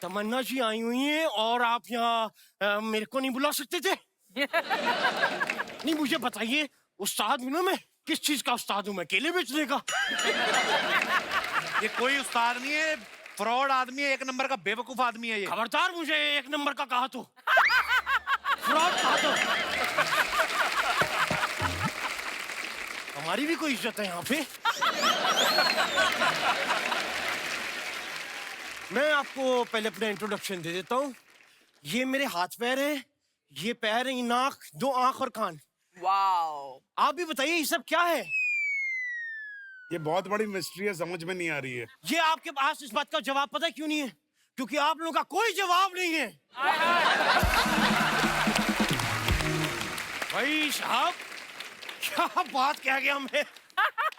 तमन्ना जी आई हुई हैं और आप यहाँ मेरे को नहीं बुला सकते थे? नहीं, मुझे बताइए, उस्ताद हूं ना मैं, किस चीज का उस्ताद हूँ मैं? केले बेचने का? ये कोई उस्ताद नहीं है, फ्रॉड आदमी है, एक नंबर का बेवकूफ आदमी है ये। खबरदार मुझे एक नंबर का कहा तो, फ्रॉड कहा तो। हमारी भी कोई इज्जत है यहाँ पे। मैं आपको पहले अपना इंट्रोडक्शन दे देता हूँ। ये मेरे हाथ पैर हैं, ये पैर है, नाक, दो आंख और कान। वाओ। आप भी बताइए ये सब क्या है? ये बहुत बड़ी मिस्ट्री है, समझ में नहीं आ रही है। ये आपके पास इस बात का जवाब पता है क्यों नहीं है? क्योंकि आप लोगों का कोई जवाब नहीं है। भाई साहब, क्या बात कह गया मैं?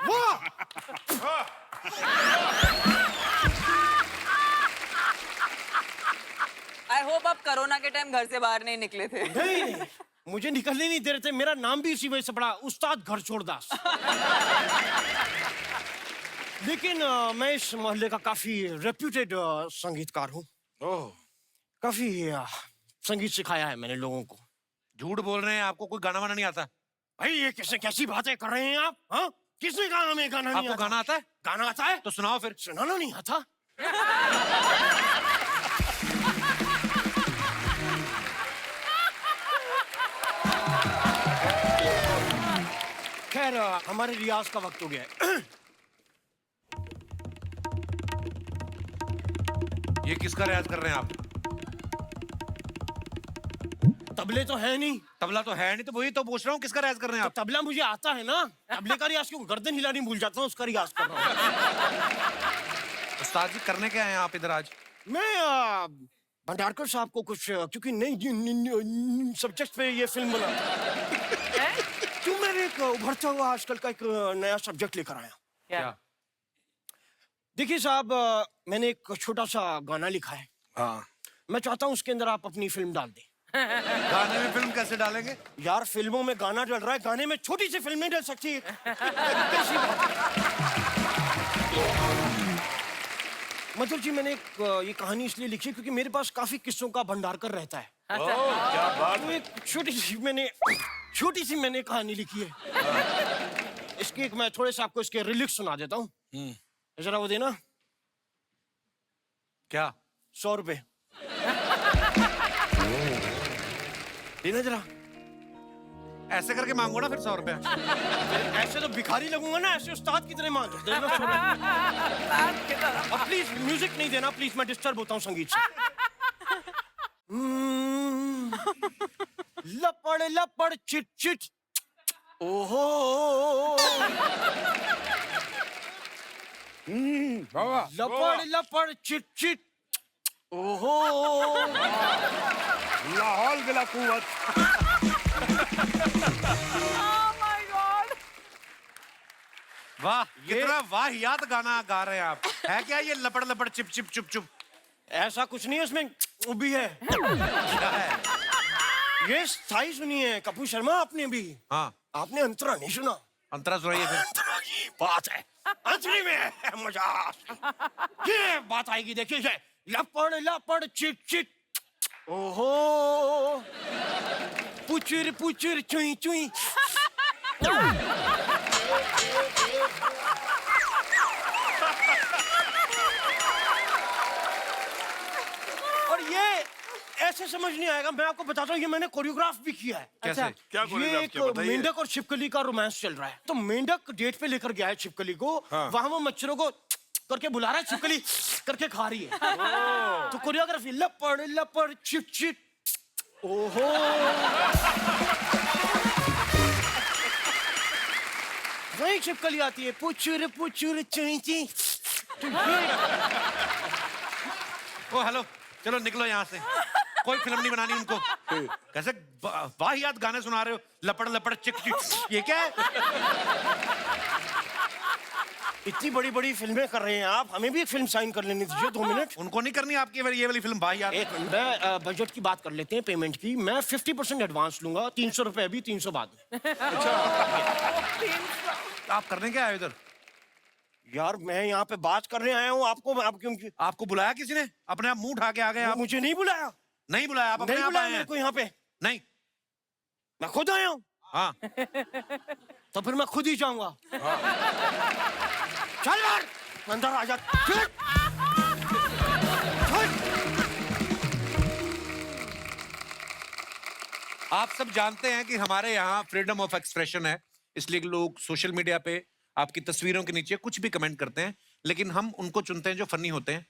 वाह! आई होप आप कोरोना के टाइम घर से बाहर नहीं निकले थे। नहीं, मुझे निकलने नहीं दे रहे थे। मेरा नाम भी इसी वजह से पड़ा, उस्ताद घर छोड़दास। लेकिन मैं इस मोहल्ले का काफी रेप्यूटेड संगीतकार हूँ। काफी संगीत सिखाया है मैंने लोगों को। झूठ बोल रहे हैं, आपको कोई गाना वाना नहीं आता? भाई ये कैसी बातें कर रहे हैं आप? हाँ, किसने कहा हमें गाना नहीं आपको आता? गाना आता है? गाना आता है तो सुनाओ फिर। सुनाना नहीं आता? खैर, हमारे रियाज का वक्त हो गया है। ये किसका रियाज कर रहे हैं आप? तबले तो है नहीं। तबला तो है नहीं, तो वही तो पूछ रहा हूँ, किसका रियाज कर रहे हैं तो आप? तबला मुझे आता है ना। तबले का रियाज क्यों? गर्दन हिलानी भूल जाता हूँ, उसका रियाज कर रहा हूँ। उस्ताद जी करने क्या हैं आप इधर आज? मैं भंडारकर साहब को कुछ, क्योंकि नई सब्जेक्ट पे ये फिल्म बना, क्यों मैं एक उभरता हुआ आजकल का एक नया सब्जेक्ट लेकर आया। क्या? देखिए साहब, मैंने एक छोटा सा गाना लिखा है। हाँ। मैं चाहता हूँ उसके अंदर आप अपनी फिल्म डाल दें। गाने में फिल्म कैसे डालेंगे? यार, फिल्मों में गाना डल रहा है, गाने में छोटी सी फिल्म नहीं डल सकती? कैसी बात है? मतलब जी, मैंने ये कहानी इसलिए लिखी क्योंकि मेरे पास काफी किस्सों का भंडारकर रहता है। क्या बात तो एक छोटी सी मैंने कहानी लिखी है। इसकी मैं थोड़े से आपको इसके रिलिक्स सुना देता हूँ। जरा वो देना। क्या? 100 रुपए देना जरा। ऐसे करके मांगो ना फिर 100 रुपए। ऐसे तो भिखारी लगूंगा ना, ऐसे उस्ताद की तरह मांग देना। और प्लीज म्यूजिक नहीं देना, प्लीज, मैं डिस्टर्ब होता हूँ संगीत से। लपड़ लपड़ चिट चिट, ओहो। लपड़ लपड़ चिट चिट, ओहो। लाहौल बिला कुव्वत। वाह, कितना वाहियात गाना गा रहे हैं आप। है क्या ये लपड़ लपड़ चिप चिप चुप चुप? ऐसा कुछ नहीं है उसमें, वो भी है। क्या है? ये स्थाई सुनी है कपूर शर्मा आपने भी। हाँ, आपने अंतरा नहीं सुना? अंतरा सुनाइए फिर। अंतरा की बात है, अंतरी में है मजा। ये बात आएगी, देखिए ये लपड़ लपड़ चिट चिट, ओहो पुचुर पुचुर चुई चुई। और ये ऐसे समझ नहीं आएगा, मैं आपको बताता हूँ, ये मैंने कोरियोग्राफ भी किया है। कैसे? क्या ये कोरियोग्राफ एक किया, बताइए। मेंढक और छिपकली का रोमांस चल रहा है। तो मेंढक डेट पे लेकर गया है छिपकली को, वहां वो मच्छरों को करके बुला रहा है, छिपकली करके खा रही है। तो कोरियोग्राफी लपड़ लपड़ चिट चिट, ओहो। वही छिपकली आती है, पुचुर पुचुर चुई चुई। ओ हेलो, चलो निकलो यहाँ से। कोई फिल्म नहीं बनानी उनको। कैसे वाहियात गाने सुना रहे हो, लपड़ लपड़ चिक चिक, ये क्या है? इतनी बड़ी बड़ी फिल्में कर रहे हैं आप, हमें भी एक फिल्म साइन कर लेनी दीजिए, 2 मिनट। उनको नहीं करनी आपकी ये वाली फिल्म वाहियात? एक मिनट, मैं बजट की बात कर लेते हैं, पेमेंट की। मैं 50% एडवांस लूंगा, 300 रुपए अभी, 300 बाद में। आप करने क्या आए इधर? यार मैं यहाँ पे बात करने आया हूँ, आप क्यों? आपको बुलाया किसी ने? अपने आप मुंह उठा के आ गए आप? मुझे नहीं बुलाया। नहीं बुलाया, आप अपने नहीं आप बुलाया आए हैं? मेरे को यहाँ पे, नहीं। मैं खुद आया हूँ। हाँ, तो फिर मैं खुद ही जाऊंगा। चल यार अंदर आ जा। चल। आप सब जानते हैं कि हमारे यहाँ फ्रीडम ऑफ एक्सप्रेशन है, इसलिए लोग सोशल मीडिया पे आपकी तस्वीरों के नीचे कुछ भी कमेंट करते हैं, लेकिन हम उनको चुनते हैं जो फनी होते हैं,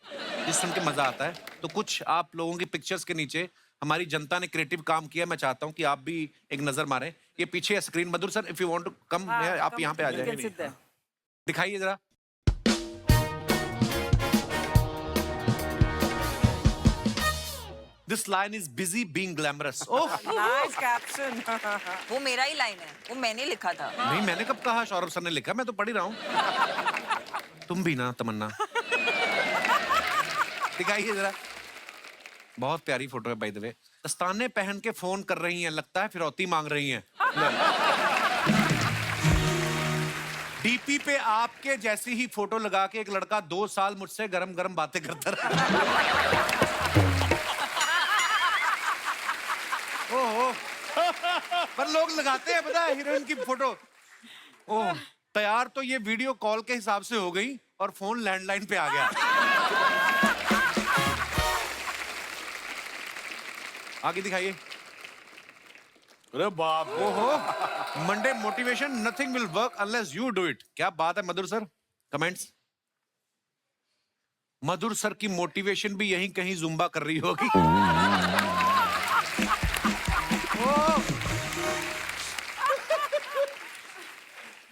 जिससे सुन के मजा आता है। तो कुछ आप लोगों की पिक्चर्स के नीचे हमारी जनता ने क्रिएटिव काम किया, मैं चाहता हूं कि आप भी एक नजर मारें। ये पीछे है screen, Madhur sir if you want to come, आप यहाँ पे आ जाए, दिखाइए जरा। This line is busy being glamorous. Oh, nice caption. वो मेरा ही लाइन है, वो मैंने लिखा था। नहीं मैंने कब कहा सौरभ सर ने लिखा, मैं तो पढ़ ही रहा हूँ। तुम भी ना तमन्ना। दिखाइए जरा, बहुत प्यारी फोटो है बाय द वे। दस्ताने पहन के फोन कर रही हैं, लगता है फिरौती मांग रही हैं। डीपी पे आपके जैसी ही फोटो लगा के एक लड़का 2 साल मुझसे गरम गरम बातें करता रहा। ओहो, पर लोग लगाते हैं पता है हीरोइन की फोटो। ओह, तैयार तो ये वीडियो कॉल के हिसाब से हो गई और फोन लैंडलाइन पे आ गया। आगे दिखाइए। अरे बाप, ओहो, Monday motivation, nothing will work unless you do it. क्या बात है मधुर सर, कमेंट्स। मधुर सर की मोटिवेशन भी यहीं कहीं जुम्बा कर रही होगी।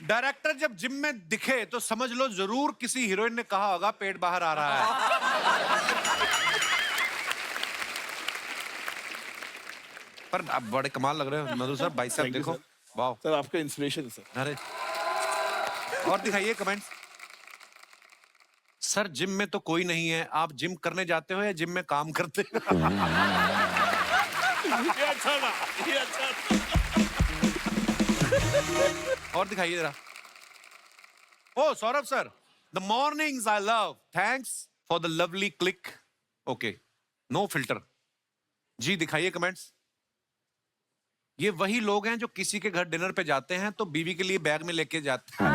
डायरेक्टर जब जिम में दिखे तो समझ लो जरूर किसी हीरोइन ने कहा होगा पेट बाहर आ रहा है। पर आप बड़े कमाल लग रहे हो मधु सर, बाइसेप Thank you, देखो, sir. वाह। सर आपका इंस्पिरेशन सर। अरे और दिखाइए कमेंट्स। सर जिम में तो कोई नहीं है, आप जिम करने जाते हो या जिम में काम करते हो? ये अच्छा था, ये अच्छा था। और दिखाइए जरा। Oh Saurabh sir, the mornings I love, thanks for the lovely click. Okay, no filter. जी दिखाइए कमेंट्स। ये वही लोग हैं जो किसी के घर डिनर पे जाते हैं तो बीवी के लिए बैग में लेके जाते हैं।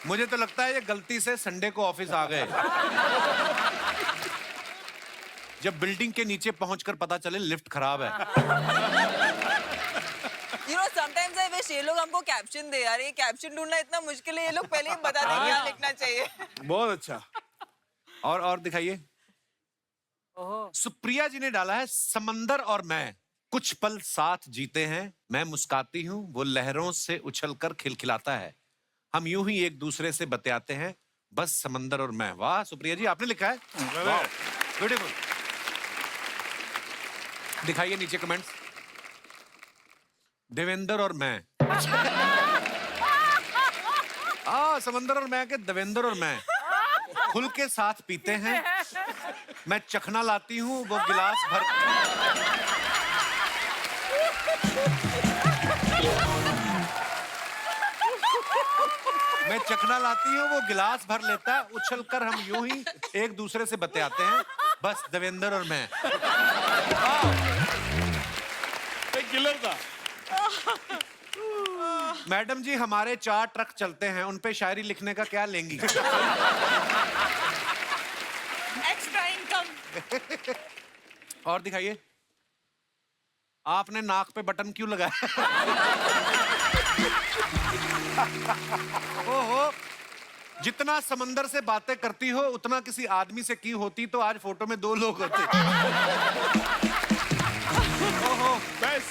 मुझे तो लगता है ये गलती से संडे को ऑफिस आ गए। जब बिल्डिंग के नीचे पहुंचकर पता चले लिफ्ट खराब है। You know, sometimes I wish ये लोग हमको कैप्शन दे यार, ये कैप्शन ढूंढना इतना मुश्किल है, ये लोग पहले ही बता दें क्या लिखना चाहिए। बहुत अच्छा। और दिखाइए। सुप्रिया जी ने डाला है, समंदर और मैं कुछ पल साथ जीते हैं, मैं मुस्काती हूँ वो लहरों से उछलकर खिलखिलाता है, हम यूं ही एक दूसरे से बतियाते हैं, बस समंदर और मैं। वाह सुप्रिया जी, आपने लिखा है, ब्यूटीफुल। दिखाइए नीचे कमेंट्स। देवेंद्र और मैं। समंदर और मैं के देवेंद्र और मैं खुल के साथ पीते हैं। मैं चखना लाती हूँ, वो गिलास भर। मैं चखना लाती हूँ, वो गिलास भर लेता है। उछलकर हम यूं ही एक दूसरे से बतियाते हैं, बस देवेंद्र और मैं। किलर था। मैडम जी, हमारे 4 ट्रक चलते हैं, उन पे शायरी लिखने का क्या लेंगी? Extra income. और दिखाइए, आपने नाक पे बटन क्यों लगाया? ओहो, जितना समंदर से बातें करती हो उतना किसी आदमी से की होती तो आज फोटो में 2 लोग होते। ओहो, बस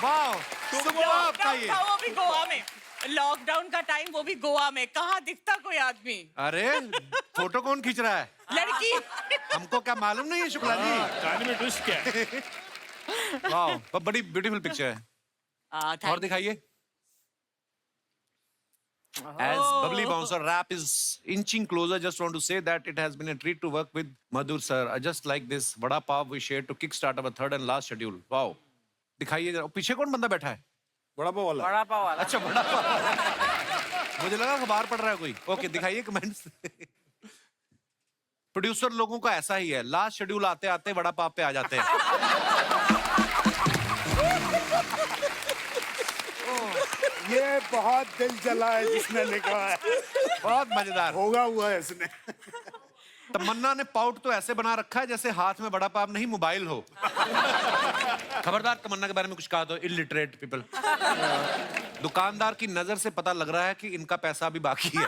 वाह, सुपर्ब था ये। वो भी गोवा में, लॉकडाउन का टाइम, वो भी गोवा में। कहाँ दिखता कोई आदमी? अरे, फोटो कौन खींच रहा है? लड़की। हमको क्या मालूम नहीं है शुक्ला जी? कहानी में ट्विस्ट क्या है? वाह, बड़ी ब्यूटीफुल पिक्चर है। और दिखाइए। As bubbly bouncer rap is inching closer, just want to say that it has been a treat to work with Madhur sir. Just like this vada pav we shared to kickstart our 3rd and last schedule. Wow. दिखाइए जरा, पीछे कौन बंदा बैठा है? बड़ा पाव वाला। अच्छा, बड़ा पाव। मुझे लगा अखबार पढ़ रहा है कोई। ओके, दिखाइए कमेंट्स। प्रोड्यूसर लोगों का ऐसा ही है, लास्ट शेड्यूल आते आते बड़ा पाव पे आ जाते हैं। ये बहुत दिल जला है जिसने लिखा है। बहुत मजेदार। होगा हुआ है इसने। तमन्ना ने पाउट तो ऐसे बना रखा है जैसे हाथ में बड़ा पाव नहीं मोबाइल हो। खबरदार, तमन्ना के बारे में कुछ कहा तो इलिटरेट पीपल। दुकानदार की नजर से पता लग रहा है कि इनका पैसा अभी बाकी है।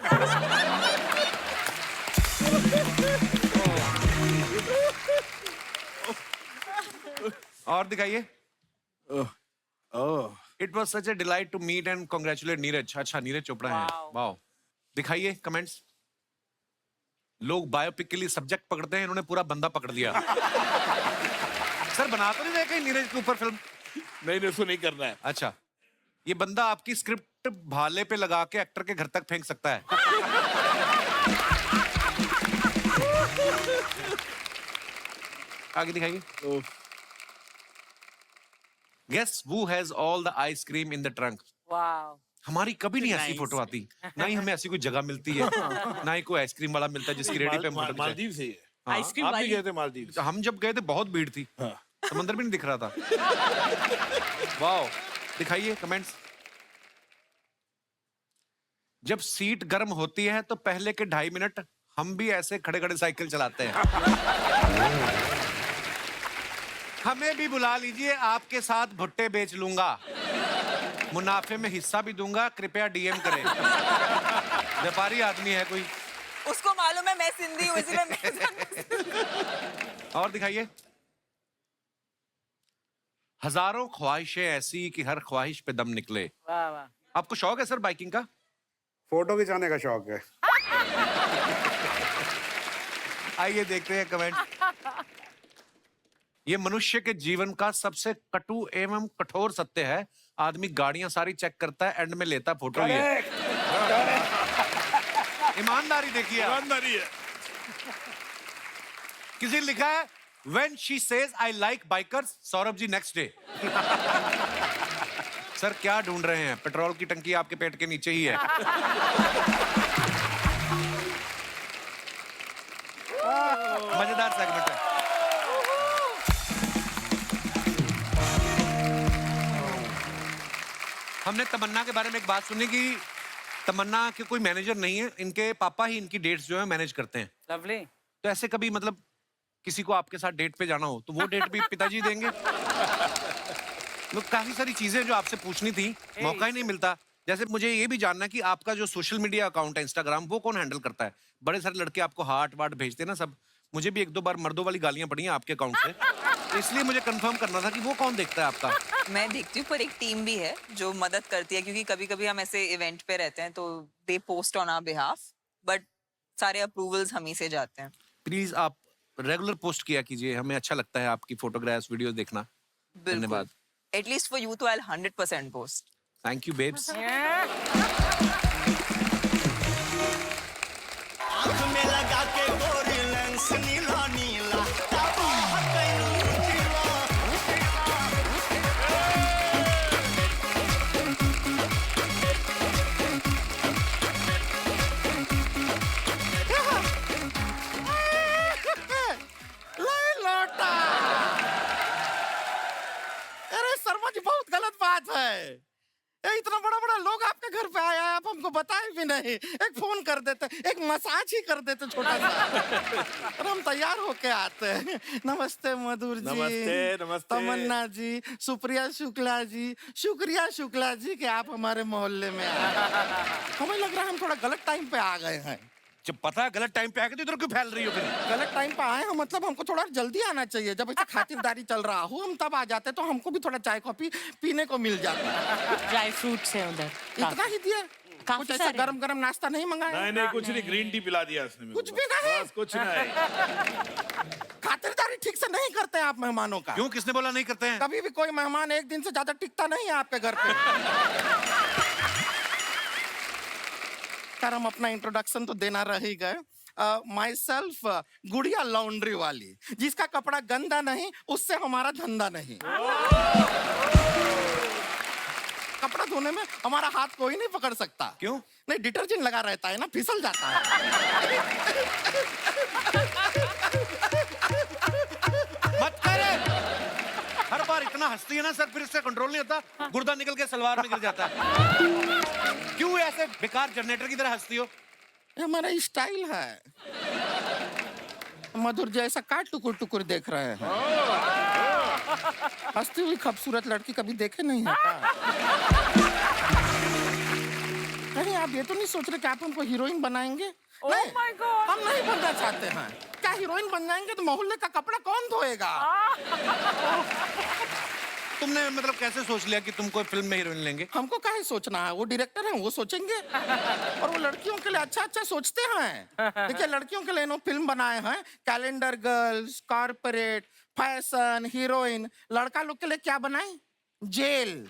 और दिखाइए। It was such a delight to meet and congratulate Neeraj. अच्छा, नीरज चोपड़ा है। वाह, दिखाइए कमेंट्स। लोग बायोपिक के लिए सब्जेक्ट पकड़ते हैं, इन्होंने पूरा बंदा पकड़ लिया। सर, बना तो नहीं रहे कहीं नीरज के ऊपर फिल्म? नहीं, उसको नहीं करना है। अच्छा, ये बंदा आपकी स्क्रिप्ट भाले पे लगा के एक्टर के घर तक फेंक सकता है। आगे दिखाइए। Guess who has all the ice cream in the trunk? Wow. हमारी कभी नहीं ऐसी फोटो आती, ना ही हमें ऐसी कोई जगह मिलती है, ना ही कोई आइसक्रीम वाला मिलता है जिसकी रेडी पे हम फोटो खिंचाएं। मालदीव से ही है। हाँ, आइसक्रीम आप भी वाली। गए थे मालदीव? हम जब गए थे बहुत भीड़ थी, समंदर भी नहीं दिख रहा था। वाओ, दिखाइए कमेंट्स। जब सीट गर्म होती है तो पहले के 2.5 मिनट हम भी ऐसे खड़े खड़े साइकिल चलाते हैं। हमें भी बुला लीजिए, आपके साथ भुट्टे बेच लूंगा, मुनाफे में हिस्सा भी दूंगा, कृपया डीएम करें। व्यापारी आदमी है कोई। उसको मालूम है मैं सिंधी हूँ, इसलिए मैं। और दिखाइए। हजारों ख्वाहिशें ऐसी कि हर ख्वाहिश पे दम निकले। वाह वाह। आपको शौक है सर बाइकिंग का? फोटो खिंचाने का शौक है। आइए देखते हैं कमेंट। ये मनुष्य के जीवन का सबसे कटु एवं कठोर सत्य है। आदमी गाड़ियां सारी चेक करता है, एंड में लेता फोटो ही है। ईमानदारी देखिए आप। ईमानदारी है। किसी ने लिखा है When she says I like bikers, Saurabh ji next day. Sir क्या ढूंढ रहे हैं? पेट्रोल की टंकी आपके पेट के नीचे ही है। मजेदार सेगमेंट है। हमने तमन्ना के बारे में एक बात सुनी कि तमन्ना के कोई मैनेजर नहीं है, इनके पापा ही इनकी डेट्स जो है मैनेज करते हैं। लवली। तो ऐसे कभी मतलब किसी को आपके साथ डेट पे जाना हो तो वो डेट भी पिताजी देंगे? तो काफी सारी चीजें जो आपसे पूछनी थी, मौका ही नहीं मिलता। जैसे मुझे ये भी जानना कि आपका जो सोशल मीडिया अकाउंट है इंस्टाग्राम, वो कौन हैंडल करता है? बड़े सारे लड़के आपको हार्ट वार्ट भेजते हैं ना सब। मुझे भी 1-2 बार मर्दों वाली गालियां पड़ी हैं आपके अकाउंट से, तो इसलिए मुझे कंफर्म करना था कि वो कौन देखता है आपका। मैं देखती हूँ, पर एक टीम भी है जो मदद करती है, क्योंकि कभी कभी हम ऐसे इवेंट पे रहते हैं तो they post on our behalf, but सारे अप्रूवल्स हम ही से जाते हैं। प्लीज आप रेगुलर पोस्ट किया कीजिए, हमें अच्छा लगता है आपकी फोटोग्राफ्स वीडियोस देखना। धन्यवाद। At least for you, तो I'll 100% post. Thank you babes. आँख में लगा के गोरी लेंस नीला नीला तबाह कैलू जिला। ले लौटा। अरे शर्मा जी बहुत गलत बात है। ये इतना बड़ा बड़ा लोग आपके घर पे आया है, आप हमको बताए भी नहीं। एक फोन कर देते, एक मसाज ही कर देते छोटा सा और हम तैयार होके आते हैं। नमस्ते मधुर जी। नमस्ते, नमस्ते। तमन्ना जी, सुप्रिया शुक्ला जी, शुक्रिया शुक्ला जी कि आप हमारे मोहल्ले में आए। हमें लग रहा है हम थोड़ा गलत टाइम पे आ गए हैं। जब पता है गलत टाइम पे आ गए तो इधर क्यों फैल रही हो फिर? गलत टाइम पे आए हैं मतलब हमको थोड़ा जल्दी आना चाहिए। जब ऐसे खातिरदारी चल रहा हो हम तब आ जाते तो हमको भी थोड़ा चाय कॉफी पीने को मिल जाता। ड्राई फ्रूट्स है उधर। इतना ही दिया, काफी कुछ ऐसा सारे। गरम गरम नाश्ता नहीं मंगाया? नहीं नहीं कुछ नहीं, ग्रीन टी पिला दिया उसने मेरे कुछ को भी बस। नहीं? बस कुछ नहीं। खातिरदारी ठीक से नहीं करते आप मेहमानों का। क्यों, किसने बोला नहीं करते हैं? कभी भी कोई मेहमान एक दिन से ज्यादा टिकता नहीं है आपके घर पे। सर हम अपना इंट्रोडक्शन तो देना रह ही गए। माई सेल्फ गुड़िया लॉन्ड्री वाली, जिसका कपड़ा गंदा नहीं उससे हमारा धंधा नहीं। कपड़ा धोने में हमारा हाथ कोई नहीं पकड़ सकता। क्यों? नहीं, डिटर्जेंट लगा रहता है ना, फिसल जाता है। मत करे। हर बार इतना हंसती है ना सर, फिर इससे कंट्रोल नहीं होता, गुर्दा निकल के सलवार में गिर जाता है। क्यों ऐसे बेकार जनरेटर की तरह हंसती हो? ये हमारा स्टाइल है। मधुर जैसा का टुकुर टुकुर देख रहे हैं। हंसती हुई खूबसूरत लड़की कभी देखे नहीं है क्या? अरे आप ये तो नहीं सोच रहे कि आप हमको हीरोइन बनाएंगे? नहीं, हम नहीं बनना चाहते हैं। क्या हीरोइन बन जाएंगे तो मोहल्ले का कपड़ा कौन धोएगा? तुमने मतलब कैसे सोच लिया कि तुम कोई फिल्म में हीरोइन लेंगे? हमको काहे सोचना है, वो डायरेक्टर हैं, वो सोचेंगे। और वो लड़कियों के लिए अच्छा अच्छा सोचते हैं। देखिए लड़कियों के लिए इन्होंने फिल्म बनाए हैं, calendar girls, corporate, fashion, heroine. लड़का लोग के लिए क्या बनाए? Jail,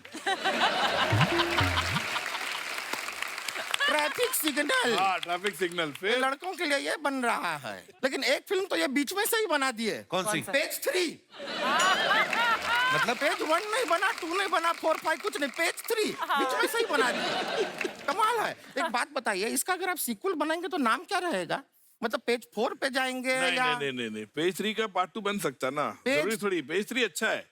traffic signal. हाँ ट्रैफिक सिग्नल। फिर लड़कों के लिए ये बन रहा है। लेकिन एक फिल्म तो ये बीच में से ही बना दिए। कौन सी? पेज 3। मतलब पेज 1 नहीं बना, 2 नहीं बना, 4, 5 कुछ नहीं, पेज 3 बीच में से ही बना दिए। कमाल है। एक बात बताइए, इसका अगर आप सीक्वल बनाएंगे तो नाम क्या रहेगा? मतलब पेज 4 पे जाएंगे नहीं या नहीं नहीं नहीं, पेज 3 का पार्ट 2 बन सकता ना। पेज- जरूरी थोड़ी, पेज 3 अच्छा है।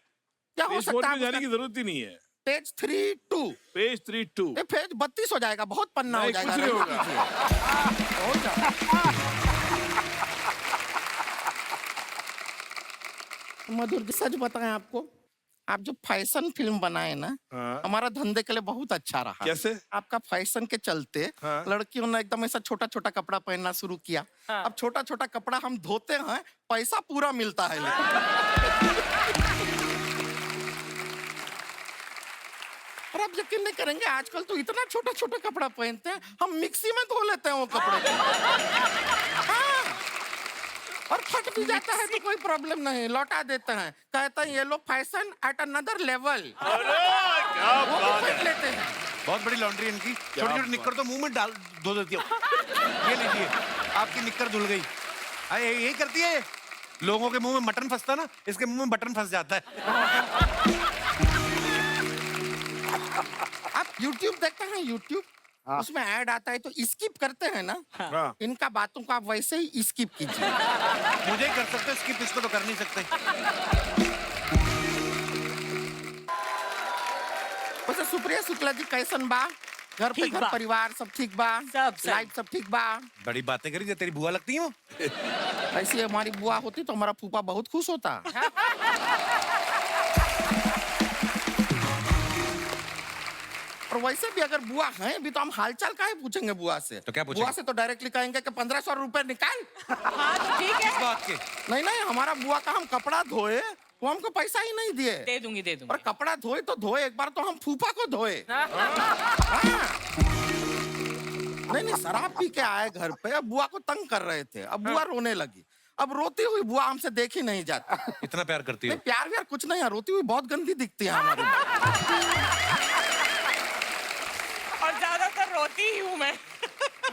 क्या हो पेज 4 सकता में जाने है? की जरूरत ही नहीं है। Page 3, 2 page 3 2। ये पेज 32 हो जाएगा, बहुत पन्ना हो नहीं, जाएगा। कुछ नहीं रहने होगा। दीजिए। हो जाएगा। मधुर जी सच बताएं आपको, आप जो फैशन फिल्म बनाए ना, हाँ। हमारा धंधे के लिए बहुत अच्छा रहा। कैसे? आपका फैशन के चलते हाँ। लड़कियों ने एकदम ऐसा छोटा छोटा कपड़ा पहनना शुरू किया। अब छोटा छोटा कपड़ा हम धोते हैं, पैसा पूरा मिलता है लेकिन। और आप यकीन नहीं करेंगे, आजकल तो इतना छोटा छोटा कपड़ा पहनते हैं, हम मिक्सी में धो लेते हैं वो कपड़े को। हाँ। और फट भी जाता है तो कोई प्रॉब्लम नहीं, लौटा देते हैं, कहते हैं ये लो फैशन एट अनदर लेवल। क्या वो भी बात फेंक है। लेते हैं। बहुत बड़ी लॉन्ड्री इनकी। छोटी छोटी बात। निक्कर तो मुंह में डाल धो देती हो। ये लीजिए, आपकी निक्कर धुल गई। अरे यही करती है, लोगों के मुंह में मटन फंसता ना, इसके मुंह में बटन फंस जाता है। आप YouTube देखते हैं? YouTube उसमें ऐड आता है तो स्किप करते हैं ना। हाँ। इनका बातों को आप वैसे ही स्किप कीजिए। मुझे ही कर सकते हो स्किप, इसको तो कर नहीं सकते। वैसे सुप्रिया शुक्ला जी कैसन बा? घर पे ठीक घर बा। परिवार सब ठीक बा? सब। लाइफ सब ठीक बा? बड़ी बातें करी, जो तेरी बुआ लगती है वो। ऐसी हमारी बुआ होती तो हमारा फूफा बहुत खुश होता। और वैसे भी अगर बुआ हैं भी तो हम हालचाल काहे पूछेंगे बुआ से? तो क्या पूछेंगे? बुआ से तो डायरेक्टली कहेंगे कि 1500 रुपए निकाल। हाँ तो ठीक इस है, बात के नहीं नहीं, हमारा बुआ का हम कपड़ा धोए वो हमको पैसा ही नहीं दिए। दे दूंगी दे और दूंगी। कपड़ा धोए तो धोए, एक बार तो हम फूफा को धोए। हाँ। नहीं नहीं, शराब पी के आए घर पे, अब बुआ को तंग कर रहे थे, अब बुआ रोने लगी। अब रोती हुई बुआ हमसे देखी नहीं जाती। इतना प्यार करती हो? नहीं, प्यार व्यार कुछ नहीं है, रोती हुई बहुत गंदी दिखती है हमारी बुआ। और ज्यादातर रोती ही हूँ मैं।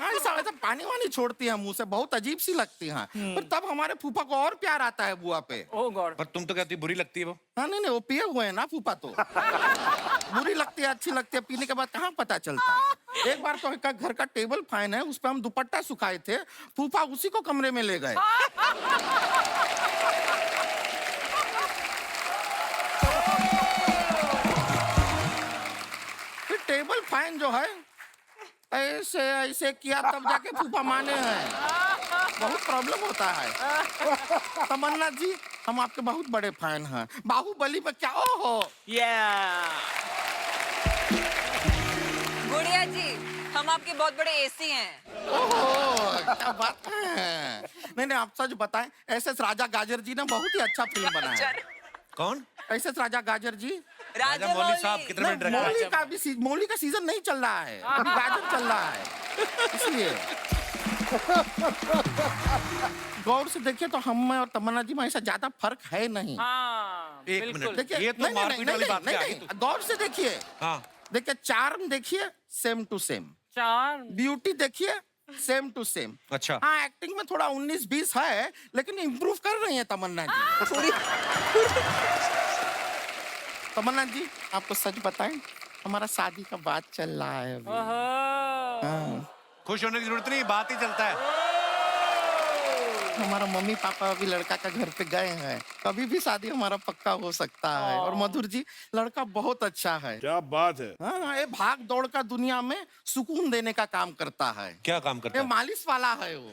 हाँ, ऐसा वैसा पानी वानी छोड़ती है मुंह से, बहुत अजीब सी लगती है। पर तब हमारे फूफा को और प्यार आता है बुआ पे। ओह गॉड। पर तुम तो कहती बुरी लगती है वो। हाँ नहीं नहीं, वो पिए हुए हैं ना फूफा तो। बुरी लगती है अच्छी लगती है, पीने के बाद कहाँ पता चलता है। एक बार तो एक घर का टेबल फैन है, उस पर हम दुपट्टा सुखाए थे, फूफा उसी को कमरे में ले गए। फिर टेबल फैन जो है ऐसे ऐसे किया तब जाके फूफा माने हैं। बहुत प्रॉब्लम होता है। तमन्ना जी, हम आपके बहुत बड़े फैन हैं। बाहुबली में क्या हो? गुड़िया जी, हम आपके बहुत बड़े एसी हैं। ओहो, क्या बात है। नहीं नहीं, आप सच बताएं, एसएस राजा गाजर जी ने बहुत ही अच्छा फिल्म बनाया है। कौन? एसएस राजा गाजर जी। राजा मौली साहब कितने नहीं, मिनट रखा है? मौली का सीजन नहीं चल रहा है, अभी गाजर चल रहा है, इसलिए। गौर से देखिए तो हम में और तमन्ना जी में ऐसा ज्यादा फर्क है नहीं। एक मिनट, देखिए, ये तो नहीं, नहीं, मारपीट वाली बात पे आ गई नहीं, गौर से देखिए। हाँ, देखिए, चार्म देखिए, सेम टू सेम। ब्यूटी देखिए, सेम टू सेम। अच्छा। हाँ, एक्टिंग में थोड़ा 19-20 है, लेकिन इम्प्रूव कर रही है तमन्ना जी। तमन्ना जी, आपको सच बताएं, हमारा शादी का बात चल रहा है अभी। हाँ। खुश होने की जरूरत नहीं, बात ही चलता है। हमारा मम्मी पापा अभी लड़का का घर पे गए हैं, कभी भी शादी हमारा पक्का हो सकता है। और मधुर जी, लड़का बहुत अच्छा है। क्या बात है। हाँ, ये भाग दौड़ का दुनिया में सुकून देने का काम करता है। क्या काम करता ये है? मालिश वाला है वो।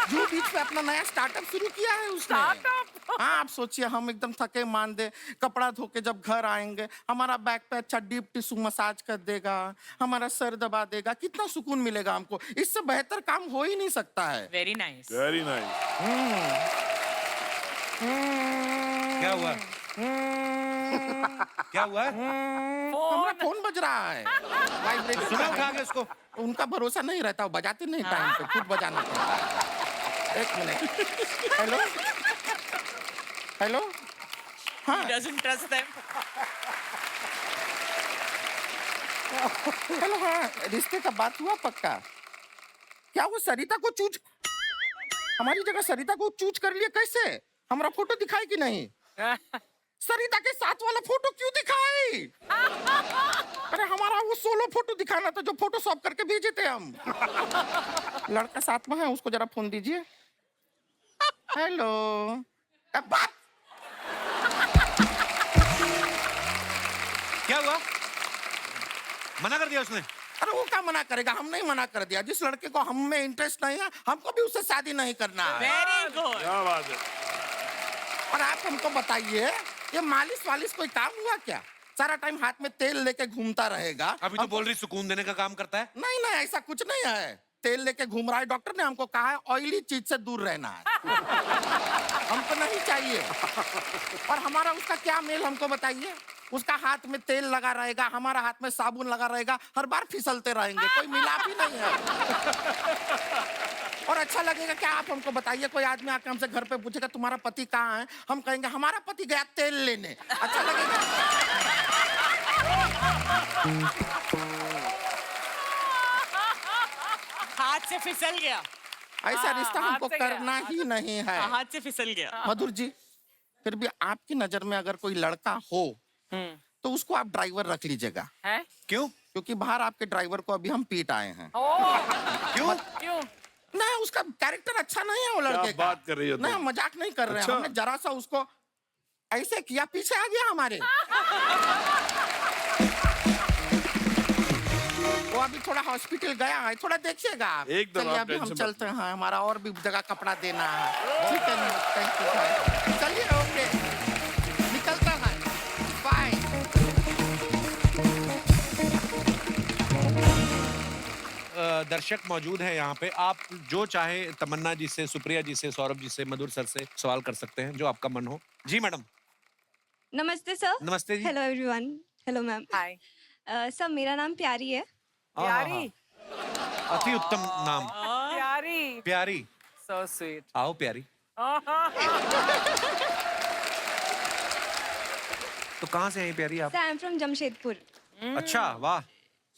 जो बीच में अपना नया स्टार्टअप शुरू किया है उसने। हाँ, आप सोचिए, हम एकदम थके मांदे कपड़ा धो के जब घर आएंगे, हमारा बैक पे अच्छा डीप टिश्यू मसाज कर देगा, हमारा सर दबा देगा, कितना सुकून मिलेगा हमको। इससे बेहतर काम हो ही नहीं सकता है। Very nice. Very nice. क्या हुआ? क्या हुआ? हमारा फोन बज रहा है, वाइब्रेशन सुना उठा के उसको। उनका भरोसा नहीं रहता, वो बजाते नहीं टाइम पे, खुद बजाना पड़ता है। एक मिनट। Hello hello. हाँ, Doesn't trust them. हेलो। हाँ, रिश्ते का बात हुआ पक्का? क्या वो सरिता को चूज, हमारी जगह सरिता को चूज कर लिया? कैसे? हमारा फोटो दिखाई कि नहीं? सरिता के साथ वाला फोटो क्यों दिखाई? अरे हमारा वो सोलो फोटो दिखाना था जो फोटोशॉप करके भेजे थे हम। लड़का साथ में है, उसको जरा फोन दीजिए। हेलो। बात क्या हुआ? मना कर दिया उसने? अरे वो क्या मना करेगा, हम नहीं मना कर दिया। जिस लड़के को हम में इंटरेस्ट नहीं है, हमको भी उससे शादी नहीं करना है। Very good. क्या बात है। और आप हमको बताइए, ये मालिश वालिश कोई काम हुआ क्या? सारा टाइम हाथ में तेल लेके घूमता रहेगा। अभी तो बोल रही सुकून देने का काम करता है। नहीं नहीं, ऐसा कुछ नहीं है। तेल लेके घूम रहा है, डॉक्टर ने हमको कहा है ऑयली चीज से दूर रहना है। हमको नहीं चाहिए। और हमारा उसका क्या मेल, हमको बताइए। उसका हाथ में तेल लगा रहेगा, हमारा हाथ में साबुन लगा रहेगा, हर बार फिसलते रहेंगे, कोई मिलाप ही नहीं है। और अच्छा लगेगा क्या? आप हमको बताइए, कोई आदमी आके हमसे घर पे पूछेगा तुम्हारा पति कहाँ है, हम कहेंगे हमारा पति गया तेल लेने, अच्छा लगेगा? हाथ से फिसल गया। ऐसा रिश्ता हमको करना ही नहीं है। हाथ से फिसल गया। मधुर जी, फिर भी आपकी नजर में अगर कोई लड़का हो तो उसको आप ड्राइवर रख लीजिएगा। क्यों? क्योंकि बाहर आपके ड्राइवर को अभी हम पीट आए हैं। क्यों? नहीं, उसका कैरेक्टर अच्छा नहीं है वो लड़के का। बात कर रही हो तुम? नहीं, हम मजाक नहीं कर रहे हैं। अच्छा। हमने जरा सा उसको ऐसे किया, पीछे आ गया हमारे। वो अभी थोड़ा हॉस्पिटल गया है, थोड़ा देखिएगा आप। एकदम, चलिए आप अभी हम टेंशन मत चलते हैं, हमारा और भी जगह कपड़ा देना है। ठीक है, थैंक यू भाई। चलिए, ओके, निकलता है, बाय। दर्शक मौजूद हैं यहाँ पे। आप जो चाहे तमन्ना जी से, सुप्रिया जी से, सौरभ जी से, मधुर सर से सवाल कर सकते हैं, जो आपका मन हो। जी मैडम। नमस्ते सर। नमस्ते जी। Hello everyone. Hello ma'am. Hi sir, मेरा नाम प्यारी है। प्यारी, अति उत्तम नाम। प्यारी। sweet. प्यारी So sweet. आओ प्यारी। तो कहाँ से आई प्यारी आप? I am from Jamshedpur. अच्छा वाह,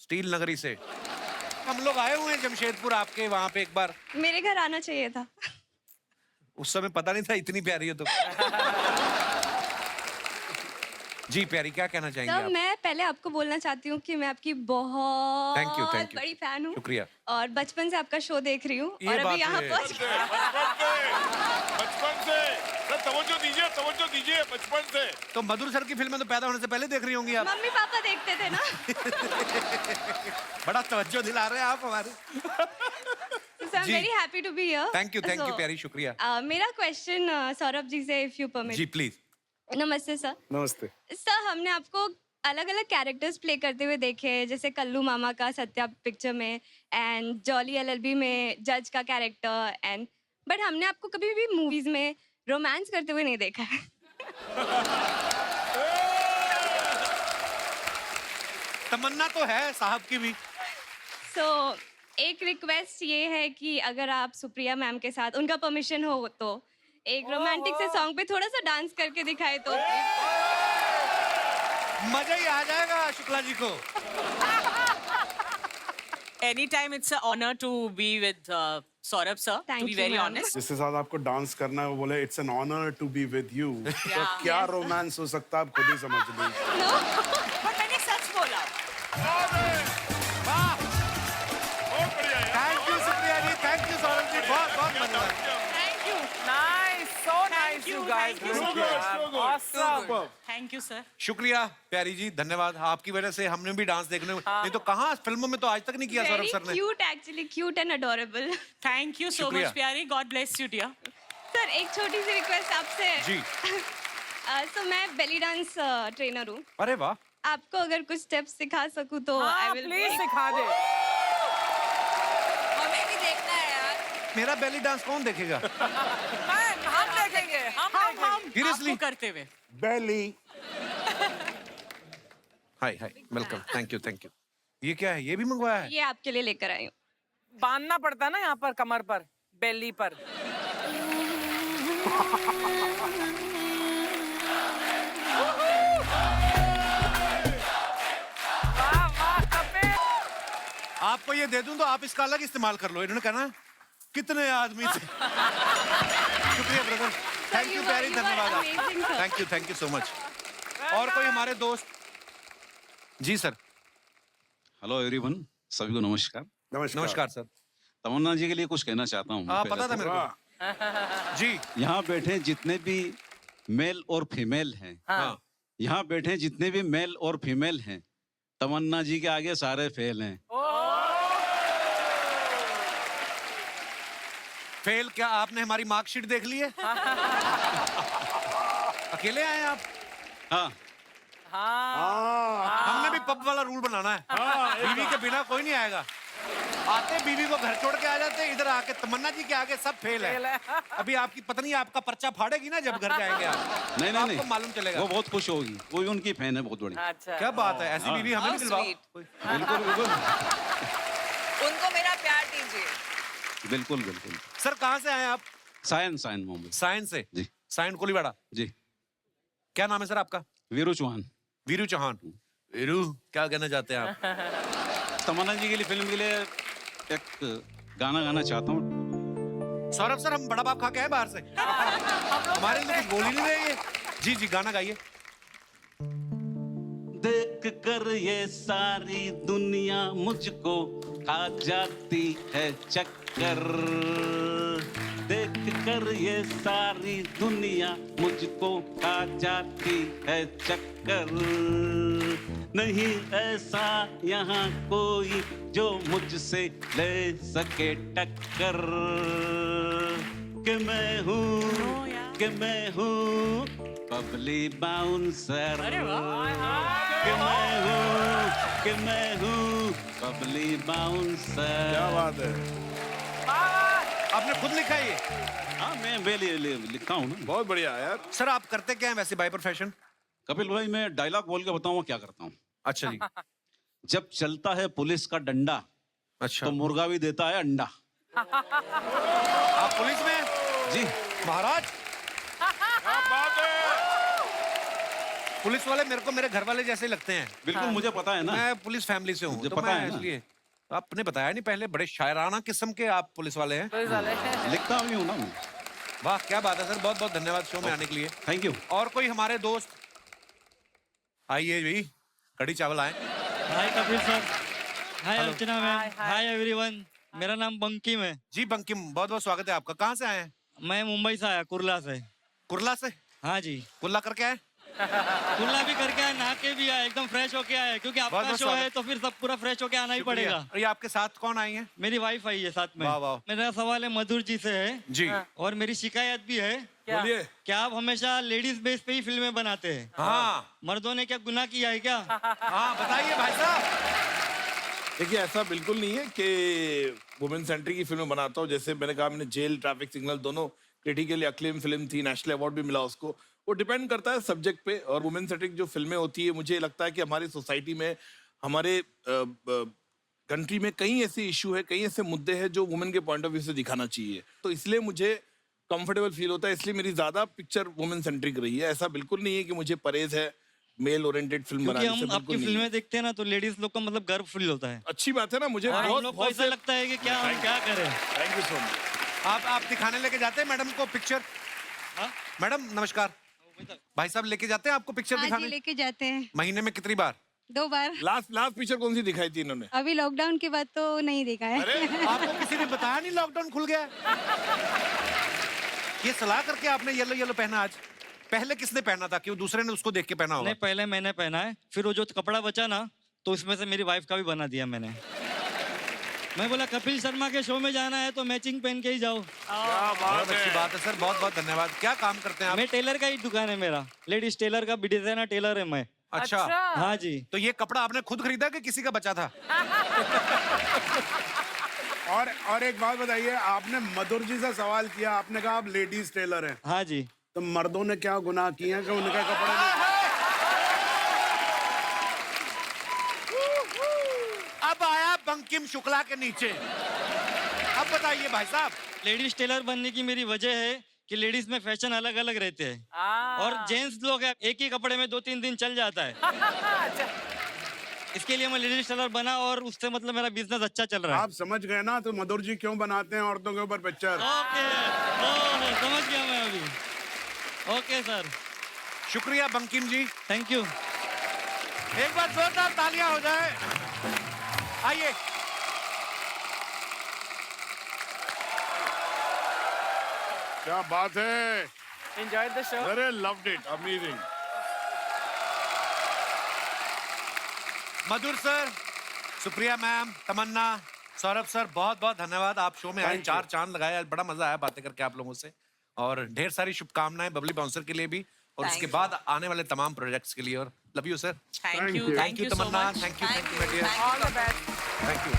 स्टील नगरी से। हम लोग आए हुए हैं जमशेदपुर आपके वहाँ पे एक बार। मेरे घर आना चाहिए था। उस समय पता नहीं था इतनी प्यारी हो तुम। जी प्यारी, क्या कहना चाहेंगे सर आप? मैं पहले आपको बोलना चाहती हूँ कि मैं आपकी बहुत Thank you, thank you. बड़ी फैन हूँ। शुक्रिया। और बचपन से आपका शो देख रही हूँ ये और अभी बात यहाँ है। पहुँच बचपन से सर, तवज्जो दीजिए बचपन से। तो मधुर सर की फिल्में तो पैदा होने से पहले देख रही होंगी आप। मम्मी पापा देखते थे ना। बड़ा तवज्जो दिला रहे हैं आप हमारे। So I'm जी। very happy to be here. Thank you So, प्यारी, शुक्रिया। मेरा क्वेश्चन सौरभ जी से इफ यू परमिट। जी प्लीज। नमस्ते सर। नमस्ते। सर हमने आपको अलग अलग कैरेक्टर्स प्ले करते हुए देखे हैं, जैसे कल्लू मामा का सत्या पिक्चर में एंड जॉली एलएलबी में जज का कैरेक्टर एंड बट हमने आपको कभी भी मूवीज में रोमांस करते हुए नहीं देखा है। तमन्ना तो है साहब की भी। सो एक रिक्वेस्ट ये है कि अगर आप सुप्रिया मैम के साथ उनका परमिशन हो तो एक रोमांटिक से सॉन्ग पे थोड़ा सा डांस करके दिखाए तो। मजा ही आ जाएगा शुक्ला जी को। Anytime it's an honor to be with Saurabh sir. Thank to be you, very ma'am. honest. जिसके साथ आपको डांस करना है वो बोले it's an honour to be with you. तो क्या रोमांस हो सकता है आप खुद ही समझ लीजिए। But मैंने सच बोला। Thank you Supriya ji, thank you Saurabh ji, बहुत बहुत धन्यवाद। Thank you. Nice. So nice, you guys. Thank you so Good much. job. Awesome. Thank you sir. शुक्रिया प्यारी जी, धन्यवाद। आपकी वजह से हमने भी डांस देखने नहीं तो कहाँ फिल्मों में तो आज तक नहीं किया सौरभ Very सर ने। cute actually, cute and adorable. Thank you so शुक्रिया। much प्यारी. God bless you dear. Sir एक छोटी सी रिक्वेस्ट आपसे। जी। तो मैं बेली डांस ट्रेनर हूँ। अरे वाह। आपको अगर कुछ स्टेप्स सिखा सकूँ तो हाँ, आई विल please सिखा दे। हमें भी देखना है यार। मेरा बेली डांस कौन देखेगा? हम देखेंगे। हम Seriously? आपको करते हुए। बेली। हाय हाय, वेलकम, थैंक यू। ये क्या है? ये भी मंगवाया है? ये आपके लिए लेकर आई हूँ। बांधना पड़ता है ना यहाँ पर, कमर पर, बेली पर। वाह वाह कपिल। आपको ये दे दूं तो आप इसका अलग इस्तेमाल कर लो। इन्होंने कहना कितने आदमी थे। शुक्रिया ब्रदर, थैंक यू प्यारी, धन्यवाद। amazing, sir. Thank you so much. और कोई हमारे दोस्त? जी सर। हेलो एवरीवन, सभी को नमस्कार। नमस्कार सर। तमन्ना जी के लिए कुछ कहना चाहता हूँ। हाँ पहले पता था तो। मेरे को। जी। यहाँ बैठे जितने भी मेल और फीमेल हैं, हाँ। यहाँ बैठे जितने भी मेल और फीमेल हैं, तमन्ना जी के आगे सारे फेल हैं। फेल क्या? आपने हमारी मार्कशीट देख ली है? अकेले आए आप? हाँ। हमने भी पब वाला रूल बनाना है। बीवी के बिना कोई नहीं आएगा। आते बीवी को घर छोड़ के आ जाते, इधर आके तमन्ना जी के आगे सब फेल है। अभी आपकी पत्नी आपका पर्चा फाड़ेगी ना जब घर जाएंगे आप। नहीं तो नहीं आपको मालूम चलेगा। वो बहुत खुश होगी, वो भी उनकी फैन है बहुत बड़ी। अच्छा। क्या बात है, ऐसी बीवी हमें भी दिलवाओ। बिल्कुल बिल्कुल उनको मेरा प्यार दीजिए। बिल्कुल बिल्कुल। सर कहाँ से आए आप? सायन मोहम्मद। सायन से? जी। सायन कोलीवाड़ा। जी। क्या नाम है सर आपका? वीरू चौहान। वीरू चौहान। वीरू, क्या कहना चाहते हैं आप? तमन्ना जी के लिए, फिल्म के लिए एक गाना गाना चाहता हूँ। सौरभ सर, हम बड़ा बाप खा के आए बाहर से। हमारे लिए कुछ बोल ही नहीं रहे ये। जी जी, गाना गाइए। देख कर ये सारी दुनिया मुझको खा जाती है चक्कर, देख कर ये सारी दुनिया मुझको खा जाती है चक्कर, नहीं ऐसा यहाँ कोई जो मुझसे ले सके टक्कर, कि मैं हूँ बबली बाउंसर, कि मैं हूँ बबली बाउंसर। क्या बात है। आपने खुद लिखा है ये? हाँ, मैं लिखता हूँ ना। बहुत बढ़िया यार। सर आप करते क्या हैं वैसे बाय प्रोफेशन? कपिल भाई, मैं डायलॉग बोल के बताऊँ क्या करता हूँ। अच्छा जी। जब चलता है पुलिस का डंडा, अच्छा। तो मुर्गा भी देता है अंडा। आप पुलिस में हैं? जी महाराज पुलिस वाले मेरे को मेरे घर वाले जैसे लगते हैं। बिल्कुल मुझे पता है ना। मैं पुलिस फैमिली से हूँ मुझे तो पता मैं है ना। इसलिए आपने बताया नहीं पहले, बड़े शायराना किस्म के आप पुलिस वाले हैं। लिखता भी हूँ ना मैं। वाह क्या बात है सर, बहुत बहुत धन्यवाद शो में आने के लिए। Thank you. और कोई हमारे दोस्त आइए भी, कड़ी चावल आए। हाय कपिल सर, हाय हेलो। अर्चना मैम, हाय एवरीवन। मेरा नाम बंकिम है। जी बंकिम, बहुत बहुत स्वागत है आपका। कहाँ से आए हैं? मैं मुंबई से आया, कुर्ला से। कुर्ला से? हाँ जी। कुल्ला करके आए? कुर्ला भी करके आया, नहा के भी आया, एकदम फ्रेश होके आया, क्योंकि बहुत आपका बहुत शो स्वागत। है तो फिर सब पूरा फ्रेश होके आना ही शुक्रिया। पड़ेगा। और ये आपके साथ कौन आई हैं? मेरी वाइफ आई है साथ में। वाह, वाह। मेरा सवाल है मधुर जी से है जी। और मेरी शिकायत भी है। बोलिए। क्या आप हमेशा लेडीज बेस पे ही फिल्में बनाते हैं? हाँ। मर्दों ने क्या गुनाह किया है क्या? हाँ बताइए भाई साहब। देखिए ऐसा बिल्कुल नहीं है कि वुमेन सेंट्रिक की फिल्में बनाता हूँ। जैसे मैंने कहा, मैंने जेल, ट्रैफिक सिग्नल दोनों क्रिटिकली अक्लेम फिल्म थी, नेशनल अवार्ड भी मिला उसको। वो डिपेंड करता है सब्जेक्ट पे। और वुमेन सेंट्रिक जो फिल्में होती है, मुझे लगता है कि हमारी सोसाइटी में, हमारे कंट्री में कई ऐसे इशू है, कई ऐसे मुद्दे हैं जो वुमेन के पॉइंट ऑफ व्यू से दिखाना चाहिए। तो इसलिए मुझे कंफर्टेबल फील होता है, इसलिए मेरी ज्यादा पिक्चर वुमेन सेंट्रिक रही है। ऐसा बिल्कुल नहीं है कि मुझे परहेज है मेल ओरिएंटेड फिल्म क्योंकि बनाने से, हम आपकी बिल्कुल नहीं है। फिल्में देखते हैं ना तो लेडीज लोग का मतलब गर्व फील होता है। अच्छी बात है ना, मुझे और हम बहुत लोग को बहुत ऐसा लगता है कि क्या हम क्या करें। Thank you so much. आप दिखाने लेके जाते हैं मैडम को पिक्चर? मैडम नमस्कार, भाई साहब लेके जाते हैं आपको पिक्चर हाँ जी, दिखाने? लेके जाते हैं महीने में कितनी बार? 2 बार। लास्ट पिक्चर कौन सी दिखाई थी इन्होंने? अभी लॉकडाउन के बाद तो नहीं देखा है। आपको किसी ने बताया नहीं लॉकडाउन खुल गया? ये सलाह करके आपने येलो येलो पहना आज? पहले किसने पहना था? कि वो दूसरे ने उसको देख के पहना होगा? नहीं, पहले मैंने पहना है, फिर वो जो कपड़ा बचा ना तो उसमें से मेरी वाइफ का भी बना दिया मैंने। मैं बोला कपिल शर्मा के शो में जाना है तो मैचिंग पहन के ही जाओ। बहुत अच्छी बात है सर, बहुत बहुत धन्यवाद। क्या काम करते हैं आप? मैं टेलर का ही दुकान है मेरा, लेडीज टेलर का, डिजाइनर टेलर है मैं। अच्छा। हाँ जी। तो ये कपड़ा आपने खुद खरीदा कि किसी का बचा था? और एक बात बताइए, आपने मधुर जी से सवाल किया, आपने कहा आप लेडीज टेलर हैं। हाँ जी। तो मर्दों ने क्या गुनाह किए हैं कि उनका कपड़ा नहीं? अब आया बंकिम शुक्ला के नीचे। अब बताइए भाई साहब। लेडीज टेलर बनने की मेरी वजह है कि लेडीज में फैशन अलग अलग रहते हैं और जेंट्स लोग हैं, एक ही कपड़े में 2-3 दिन चल जाता है। इसके लिए मैं लेडीज टेलर बना और उससे मतलब मेरा बिजनेस अच्छा चल रहा है। आप समझ गए ना तो मधुर जी क्यों बनाते हैं औरतों के ऊपर पिक्चर? ओके, समझ गया मैं अभी। ओके सर, शुक्रिया बंकिम जी, थैंक यू। एक बार जोरदार तालियां हो जाए। आइए। क्या बात है, Enjoyed the show? अरे loved it, amazing. Madhur sir, Supriya ma'am, Tamannaah, Saurabh sir, बहुत बहुत धन्यवाद। आप शो में आए, 4 चांद लगाए, बड़ा मजा आया बातें करके आप लोगों से। और ढेर सारी शुभकामनाएं बबली बाउंसर के लिए भी और Thank उसके you. बाद आने वाले तमाम प्रोजेक्ट्स के लिए। और love you sir. Thank you. Thank you so Tamannaah, much. Thank you Thank you. My dear, Thank you. All the best. Thank you.